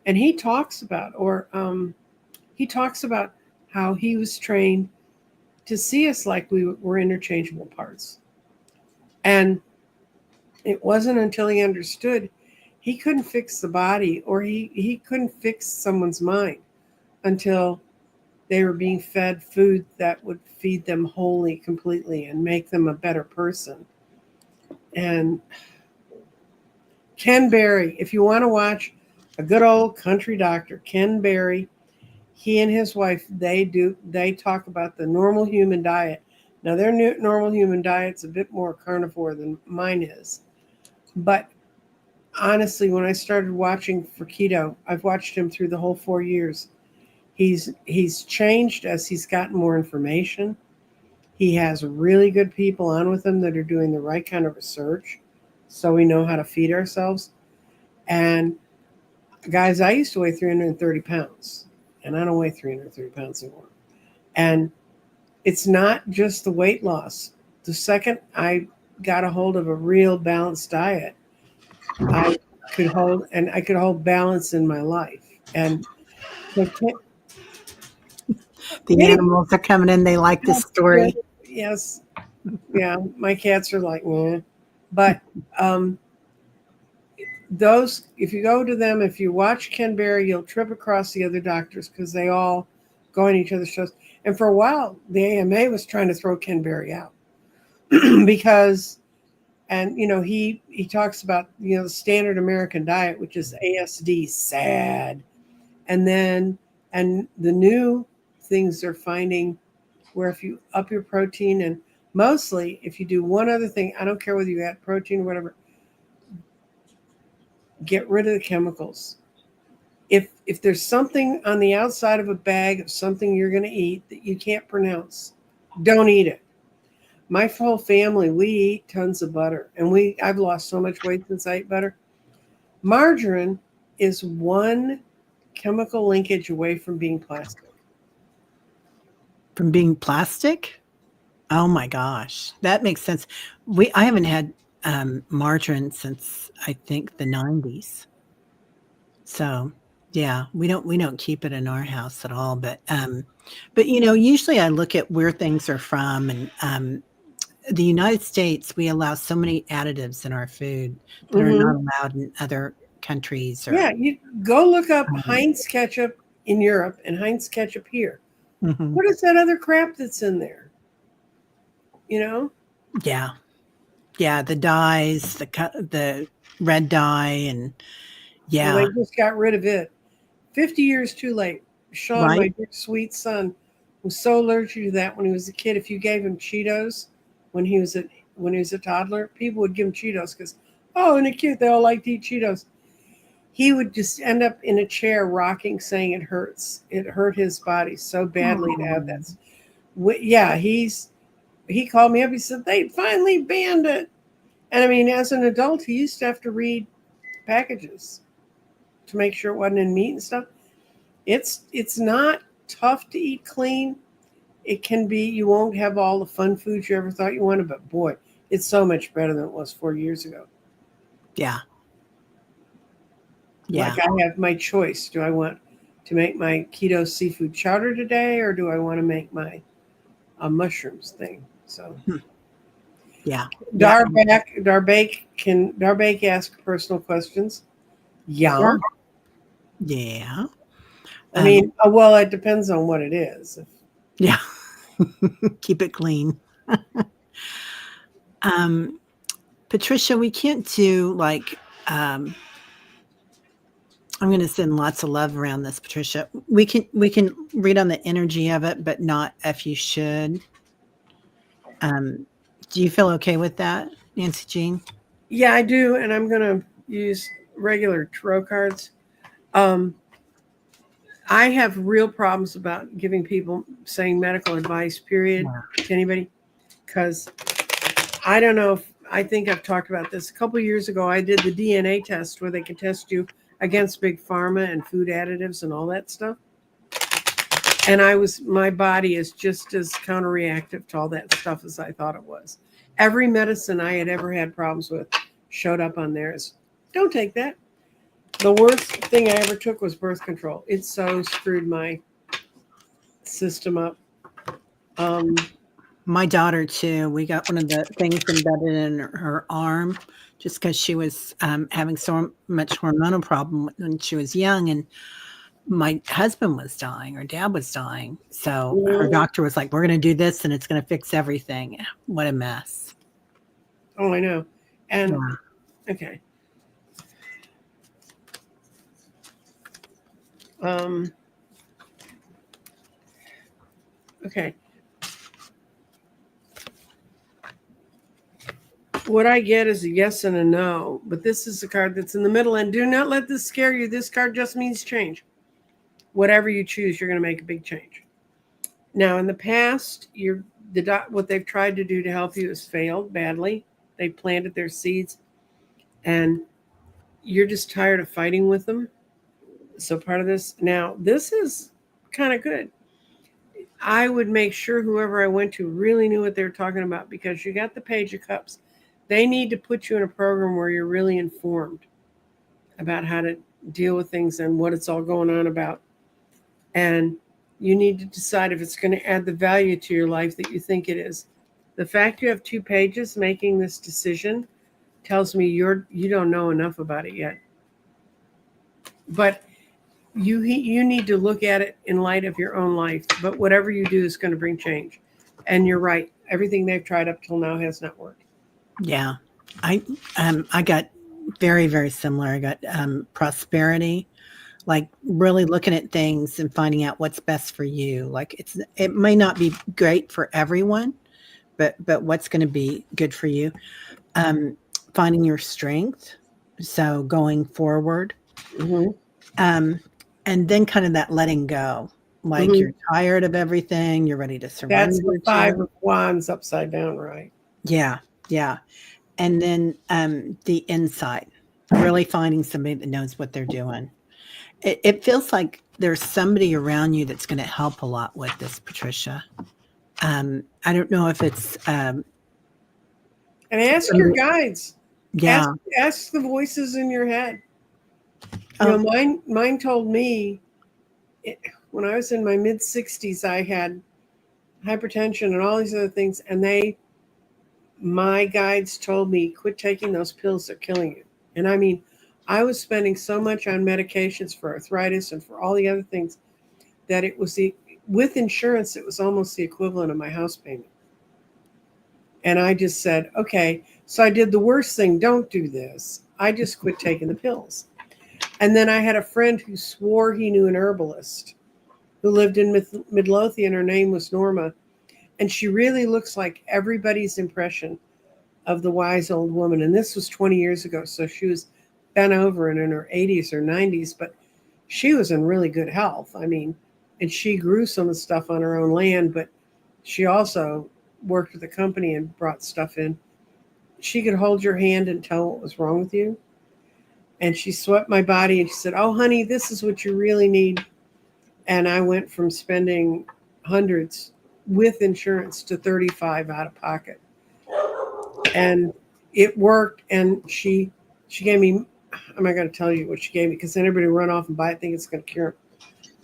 And he talks about, how he was trained to see us like we were interchangeable parts. And it wasn't until he understood he couldn't fix the body, or he couldn't fix someone's mind until they were being fed food that would feed them wholly, completely, and make them a better person. And Ken Berry, if you want to watch a good old country doctor, Ken Berry, he and his wife, they talk about the normal human diet. Now, their normal human diet's a bit more carnivore than mine is. But honestly, when I started watching for keto, I've watched him through the whole 4 years. He's changed as he's gotten more information. He has really good people on with him that are doing the right kind of research, so we know how to feed ourselves. And guys, I used to weigh 330 pounds, and I don't weigh 330 pounds anymore. And it's not just the weight loss. The second I got a hold of a real balanced diet, I could hold balance in my life. And the animals are coming in. They like this story. Yes. Yeah. My cats are like, yeah. But if you go to them, if you watch Ken Berry, you'll trip across the other doctors because they all go on each other's shows. And for a while, the AMA was trying to throw Ken Berry out because, and he talks about the standard American diet, which is ASD, sad, and the new things they're finding where if you up your protein, and mostly if you do one other thing, I don't care whether you add protein or whatever, Get rid of the chemicals. If there's something on the outside of a bag of something you're going to eat that you can't pronounce, don't eat it. My whole family, we eat tons of butter, and I've lost so much weight since I ate butter. Margarine is one chemical linkage away from being plastic. From being plastic? Oh my gosh, that makes sense. I haven't had margarine since I think the 90s. So yeah, we don't keep it in our house at all. But usually I look at where things are from, and the United States, we allow so many additives in our food that are Hmm. not allowed in other countries. Yeah, Or you go look up um, Heinz ketchup in Europe and Heinz ketchup here. mhm. What is that other crap that's in there? You know? Yeah, yeah, the dyes, the red dye, and Well, yeah, they just got rid of it. 50 years too late. Sean, my right. dear sweet son, was so allergic to that when he was a kid. If you gave him Cheetos when he was a toddler, people would give him Cheetos because, oh, and a kid, they all like to eat Cheetos. He would just end up in a chair rocking, saying it hurts. It hurt his body so badly to have Oh, that. Yeah, he called me up. He said they finally banned it. And I mean, as an adult, he used to have to read packages to make sure it wasn't in meat and stuff. It's not tough to eat clean. It can be. You won't have all the fun foods you ever thought you wanted, but boy, it's so much better than it was 4 years ago. yeah, Like yeah. I have my choice. Do I want to make my keto seafood chowder today, or do I want to make my mushrooms thing? So Hmm. Yeah, yeah, Darbake ask personal questions? yeah, Yeah. yeah. I Um, mean, well, it depends on what it is. yeah. Keep it clean. Um, Patricia, we can't do like um, I'm going to send lots of love around this, Patricia. We can read on the energy of it, but not if you should. Um, do you feel okay with that, Nancy Jean? Yeah, I do, and I'm gonna use regular tarot cards. Um, I have real problems about giving people saying medical advice, period, Yeah. to anybody, because I don't know if I think I've talked about this. A couple of years ago, I did the DNA test where they can test you against big pharma and food additives and all that stuff. And my body is just as counterreactive to all that stuff as I thought it was. Every medicine I had ever had problems with showed up on there as don't take that. The worst thing I ever took was birth control. It so screwed my system up. Um, My daughter too. We got one of the things embedded in her arm just because she was having so much hormonal problem when she was young, and my husband was dying, her dad was dying. So her oh, doctor was like, "We're going to do this, and it's going to fix everything." What a mess! I know. And Yeah. okay. Um, okay. What I get is a yes and a no, but this is the card that's in the middle. And do not let this scare you. This card just means change. Whatever you choose, you're going to make a big change. Now, in the past, what they've tried to do to help you has failed badly. They planted their seeds, and you're just tired of fighting with them. So part of this now, this is kind of good. I would make sure whoever I went to really knew what they were talking about because you got the Page of Cups. They need to put you in a program where you're really informed about how to deal with things and what it's all going on about. And you need to decide if it's going to add the value to your life that you think it is. The fact you have 2 pages making this decision tells me you don't know enough about it yet. But you need to look at it in light of your own life. But whatever you do is going to bring change. And you're right. Everything they've tried up till now has not worked. Yeah. I got very, very similar. I got prosperity, like really looking at things and finding out what's best for you. Like it may not be great for everyone, but what's going to be good for you. Um, Finding your strength, So going forward, Mm-hmm. and then kind of that letting go, like Mm-hmm. you're tired of everything, you're ready to That's the surrender to Five it. of Wands upside down, right? Yeah, yeah. And then the insight, really finding somebody that knows what they're doing. It feels like there's somebody around you that's going to help a lot with this, Patricia. I don't know if it's And ask your somebody, guides. yeah. Ask the voices in your head. You Um, know, mine told me when I was in my mid 60s, I had hypertension and all these other things, and my guides told me, quit taking those pills, they're killing you. And I mean, I was spending so much on medications for arthritis and for all the other things that with insurance, it was almost the equivalent of my house payment. And I just said, okay. So I did the worst thing. Don't do this. I just quit taking the pills. And then I had a friend who swore he knew an herbalist who lived in Midlothian. Her name was Norma. And she really looks like everybody's impression of the wise old woman. And this was 20 years ago. So she was bent over and in her 80s or 90s, but she was in really good health. I mean, and she grew some of the stuff on her own land, but she also worked with a company and brought stuff in. She could hold your hand and tell what was wrong with you. And she swept my body and she said, "Oh, honey, this is what you really need." And I went from spending hundreds with insurance to 35 out of pocket. And it worked. And she gave me, I'm not going to tell you what she gave me because then everybody will run off and buy it, think it's going to cure it.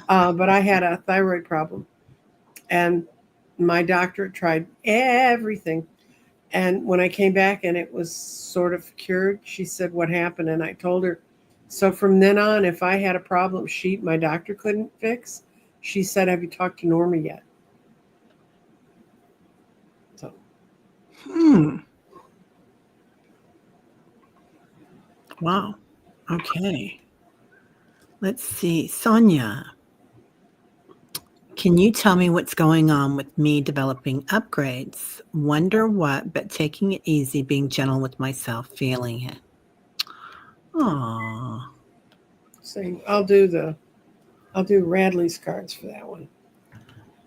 But I had a thyroid problem. And my doctor tried everything. And when I came back and it was sort of cured, she said, "What happened?" And I told her. So from then on, if I had a problem my doctor couldn't fix, she said, "Have you talked to Norma yet?" So hmm. Wow. Okay. Let's see. Sonia, can you tell me what's going on with me developing upgrades? Wonder what, but taking it easy, being gentle with myself, feeling it. Aw. saying I'll do Radley's cards for that one.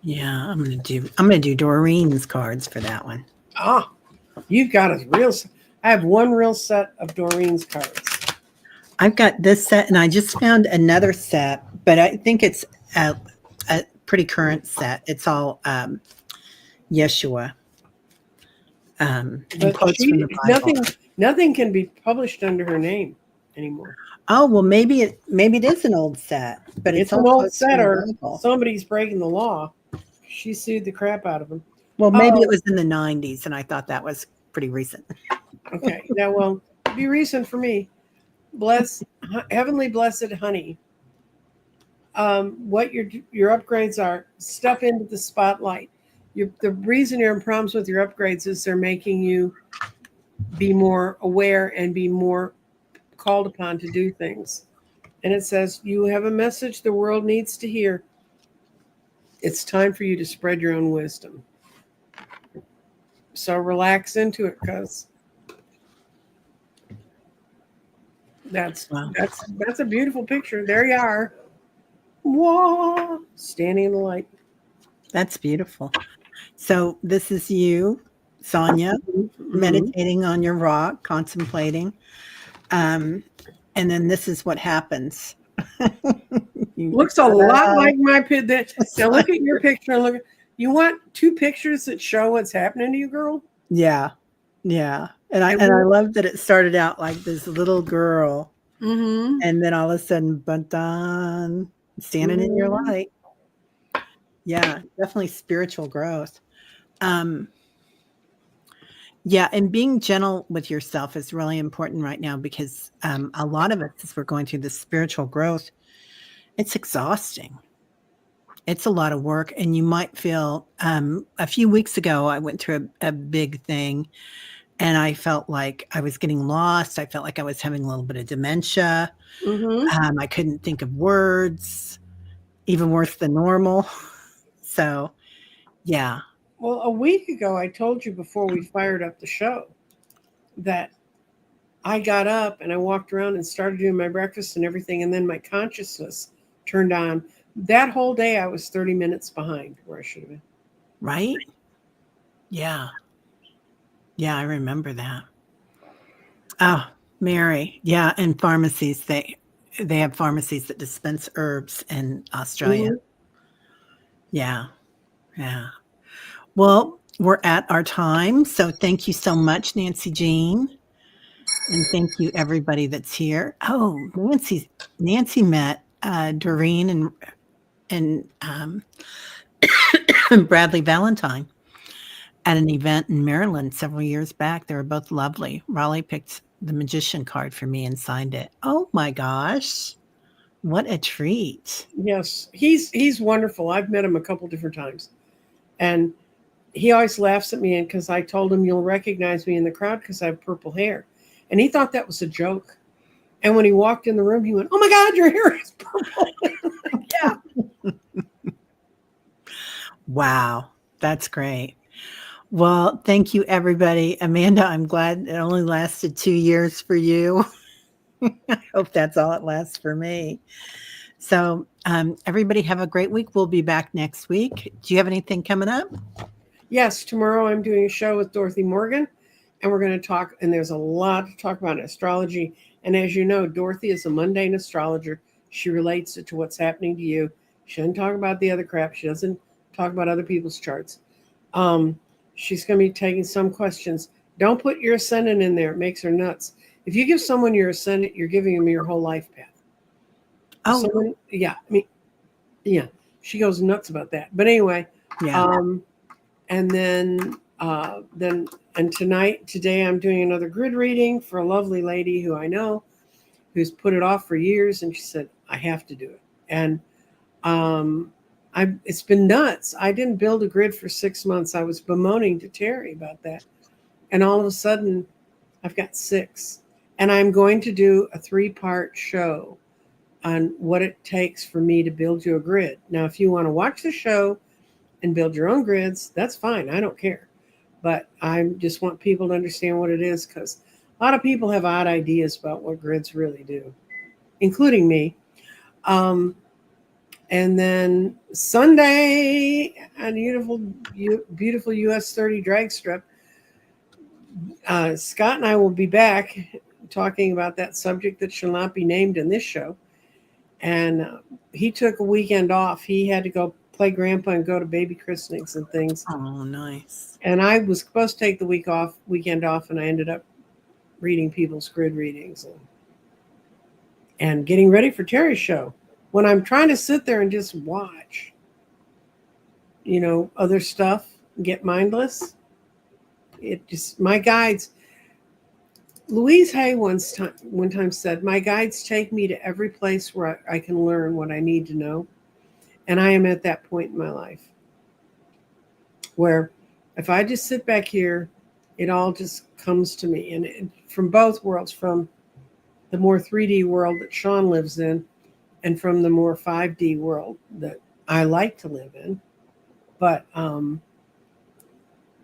Yeah, I'm gonna do Doreen's cards for that one. Ah, you've got a real. I have one real set of Doreen's cards. I've got this set, and I just found another set, but I think it's a pretty current set. It's all Yeshua and But quotes from the Bible. nothing can be published under her name anymore. Oh well, maybe it is an old set, but it's It's an all old quotes set, from the or Bible. somebody's breaking the law. She sued the crap out of him. Well, maybe it Oh, was in the '90s, and I thought that was pretty recent. okay. Now, well, be recent for me. Bless, heavenly blessed honey. What your upgrades are, step into the spotlight. The reason you're in problems with your upgrades is they're making you be more aware and be more called upon to do things. And it says, you have a message the world needs to hear. It's time for you to spread your own wisdom. So relax into it, because Wow, that's a beautiful picture. There you are. Whoa, standing in the light. that's beautiful. So this is you, Sonia, Mm-hmm. meditating on your rock, contemplating, and then this is what happens. You, Looks a lot ta-da, like my picture. just Now look like at your picture. And look. You want two pictures that show what's happening to you, girl? yeah, yeah. And And I love that it started out like this little girl, mm-hmm, and then all of a sudden, dun, standing in your mm-hmm. light. Yeah, definitely spiritual growth. Um, yeah, and being gentle with yourself is really important right now because a lot of us, as we're going through this spiritual growth, it's exhausting. It's a lot of work, and you might feel. A few weeks ago, I went through a big thing, and I felt like I was getting lost. I felt like I was having a little bit of dementia. Mm-hmm. I couldn't think of words, even worse than normal. So, yeah. Well, a week ago, I told you before we fired up the show that I got up and I walked around and started doing my breakfast and everything. And then my consciousness turned on. That whole day, I was 30 minutes behind where I should have been. Right? Yeah. Yeah, I remember that. Oh, Mary. Yeah, and pharmacies, they have pharmacies that dispense herbs in Australia. Mhm. Yeah. Yeah. Well, we're at our time. So thank you so much, Nancy Jean. And thank you everybody that's here. Oh, Nancy met Doreen and Bradley Valentine at an event in Maryland several years back. They were both lovely. Raleigh picked the magician card for me and signed it. Oh my gosh. What a treat. Yes, he's wonderful. I've met him a couple different times, and he always laughs at me because I told him you'll recognize me in the crowd because I have purple hair, and he thought that was a joke. And when he walked in the room, he went, "Oh my God, your hair is purple!" Yeah. Wow. That's great. Well, thank you, everybody. Amanda, I'm glad it only lasted 2 years for you. I hope that's all it lasts for me. So, everybody have a great week. We'll be back next week. Do you have anything coming up? Yes, tomorrow I'm doing a show with Dorothy Morgan, and we're going to talk, and there's a lot to talk about in astrology. And as you know, Dorothy is a mundane astrologer. She relates it to what's happening to you. She doesn't talk about the other crap. She doesn't talk about other people's charts. She's going to be taking some questions. Don't put your ascendant in there. It makes her nuts. If you give someone your ascendant, you're giving them your whole life path. Oh, Someone, yeah. I mean, yeah. She goes nuts about that. But anyway, yeah. and then today I'm doing another grid reading for a lovely lady who I know, who's put it off for years, and she said I have to do it. And it's been nuts. I didn't build a grid for 6 months. I was bemoaning to Terry about that, and all of a sudden, I've got 6, and I'm going to do a 3-part show on what it takes for me to build you a grid. Now, if you want to watch the show and build your own grids, that's fine. I don't care. But I just want people to understand what it is, because a lot of people have odd ideas about what grids really do, including me. And then Sunday, a beautiful US 30 drag strip. Scott and I will be back talking about that subject that shall not be named in this show. And he took a weekend off. He had to go play grandpa and go to baby christenings and things. Oh, nice. And I was supposed to take the weekend off, and I ended up reading people's grid readings and getting ready for Terry's show. When I'm trying to sit there and just watch, other stuff, get mindless, my guides. Louise Hay one time said, "My guides take me to every place where I can learn what I need to know." And I am at that point in my life where if I just sit back here, it all just comes to me. And from both worlds, from the more 3D world that Sean lives in, and from the more 5D world that I like to live in. But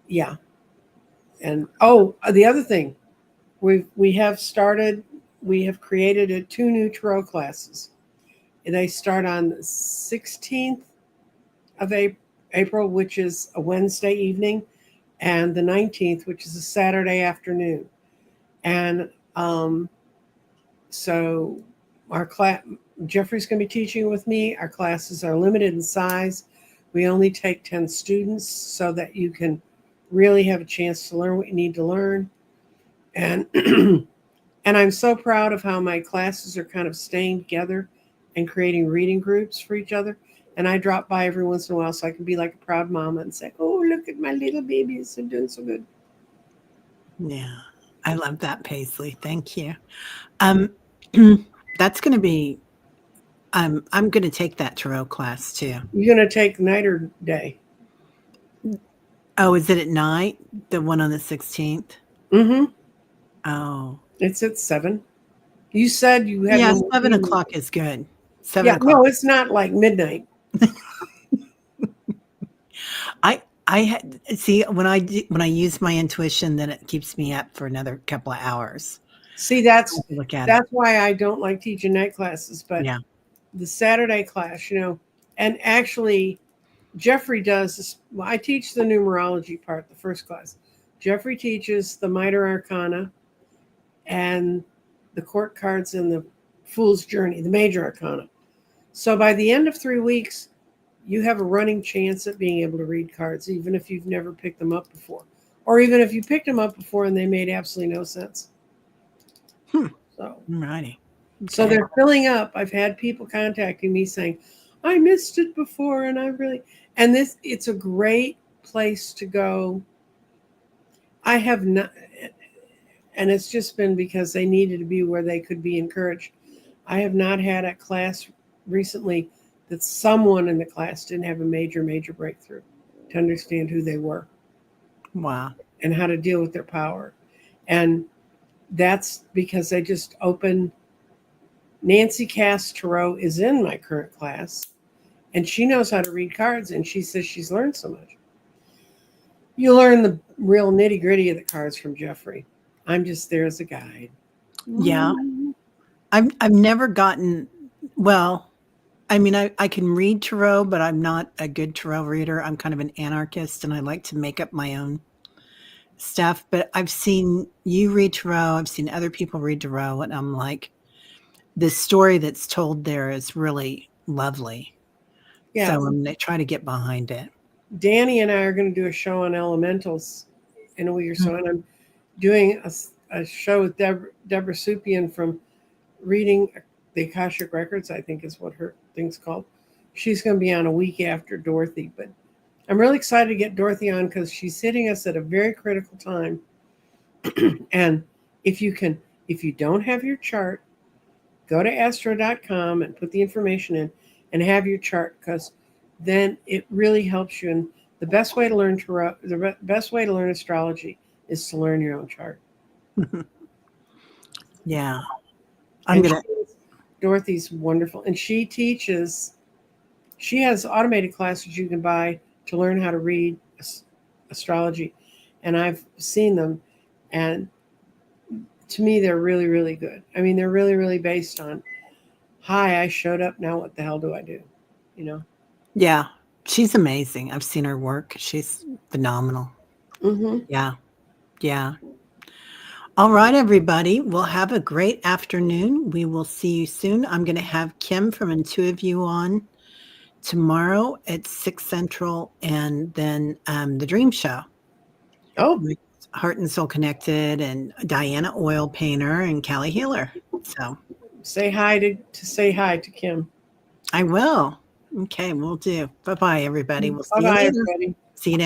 yeah. And the other thing, we have created 2 new tarot classes. They start on the 16th of April, which is a Wednesday evening, and the 19th, which is a Saturday afternoon. And so our class, Jeffrey's going to be teaching with me. Our classes are limited in size. We only take 10 students so that you can really have a chance to learn what you need to learn. And and I'm so proud of how my classes are kind of staying together and creating reading groups for each other. And I drop by every once in a while so I can be like a proud mama and say, "Oh, look at my little babies. They're doing so good." Yeah. I love that, Paisley. Thank you. That's going to be, I'm going to take that tarot class too. You're going to take night or day? Oh, is it at night? The one on the 16th? Mm-hmm. Oh. It's at 7. You said you had 7 o'clock is good. 7 Yeah, o'clock. no, it's not like midnight. I see when I use my intuition, then it keeps me up for another couple of hours. See, Look at it. that's why I don't like teaching night classes, but Yeah. the Saturday class, and actually Jeffrey does this. Well, I teach the numerology part, the first class. Jeffrey teaches the minor arcana and the court cards and the fool's journey, the major arcana. So by the end of 3 weeks, you have a running chance at being able to read cards, even if you've never picked them up before, or even if you picked them up before and they made absolutely no sense. So, Righty. so they're filling up. I've had people contacting me saying, "I missed it before, and and it's a great place to go." I have not, and it's just been because they needed to be where they could be encouraged. I have not had a class recently that someone in the class didn't have a major breakthrough to understand who they were. Wow. And how to deal with their power. And that's because they just opened. Nancy Cass Tarot is in my current class, and she knows how to read cards, and she says she's learned so much. You learn the real nitty gritty of the cards from Jeffrey. I'm just there as a guide. Yeah. I've never gotten, well, I mean, I can read tarot, but I'm not a good tarot reader. I'm kind of an anarchist, and I like to make up my own stuff. But I've seen you read tarot. I've seen other people read tarot, and I'm like, the story that's told there is really lovely. Yeah. So I'm going to try to get behind it. Danny and I are going to do a show on elementals in a week or so, and I'm doing a show with Deborah Supian from reading the Akashic Records, I think is what her thing's called. She's going to be on a week after Dorothy, but I'm really excited to get Dorothy on because she's hitting us at a very critical time. And if you don't have your chart, go to astro.com and put the information in and have your chart, because then it really helps you. And the best way to learn tarot, the best way to learn astrology is to learn your own chart. Yeah. Dorothy's wonderful. And she has automated classes you can buy to learn how to read astrology. And I've seen them. And to me, they're really, really good. I mean, they're really, really based on, hi, I showed up. Now what the hell do I do? Yeah. She's amazing. I've seen her work. She's phenomenal. Mm-hmm. Yeah. Yeah. All right, everybody. We'll have a great afternoon. We will see you soon. I'm going to have Kim from Intuitive You on tomorrow at 6 Central, and then the Dream Show. Oh, with Heart and Soul Connected, and Diana Oil Painter, and Callie Healer. So say hi to Kim. I will. Okay, we'll do. Bye-bye, everybody. We'll see you Bye-bye, later. everybody. See you next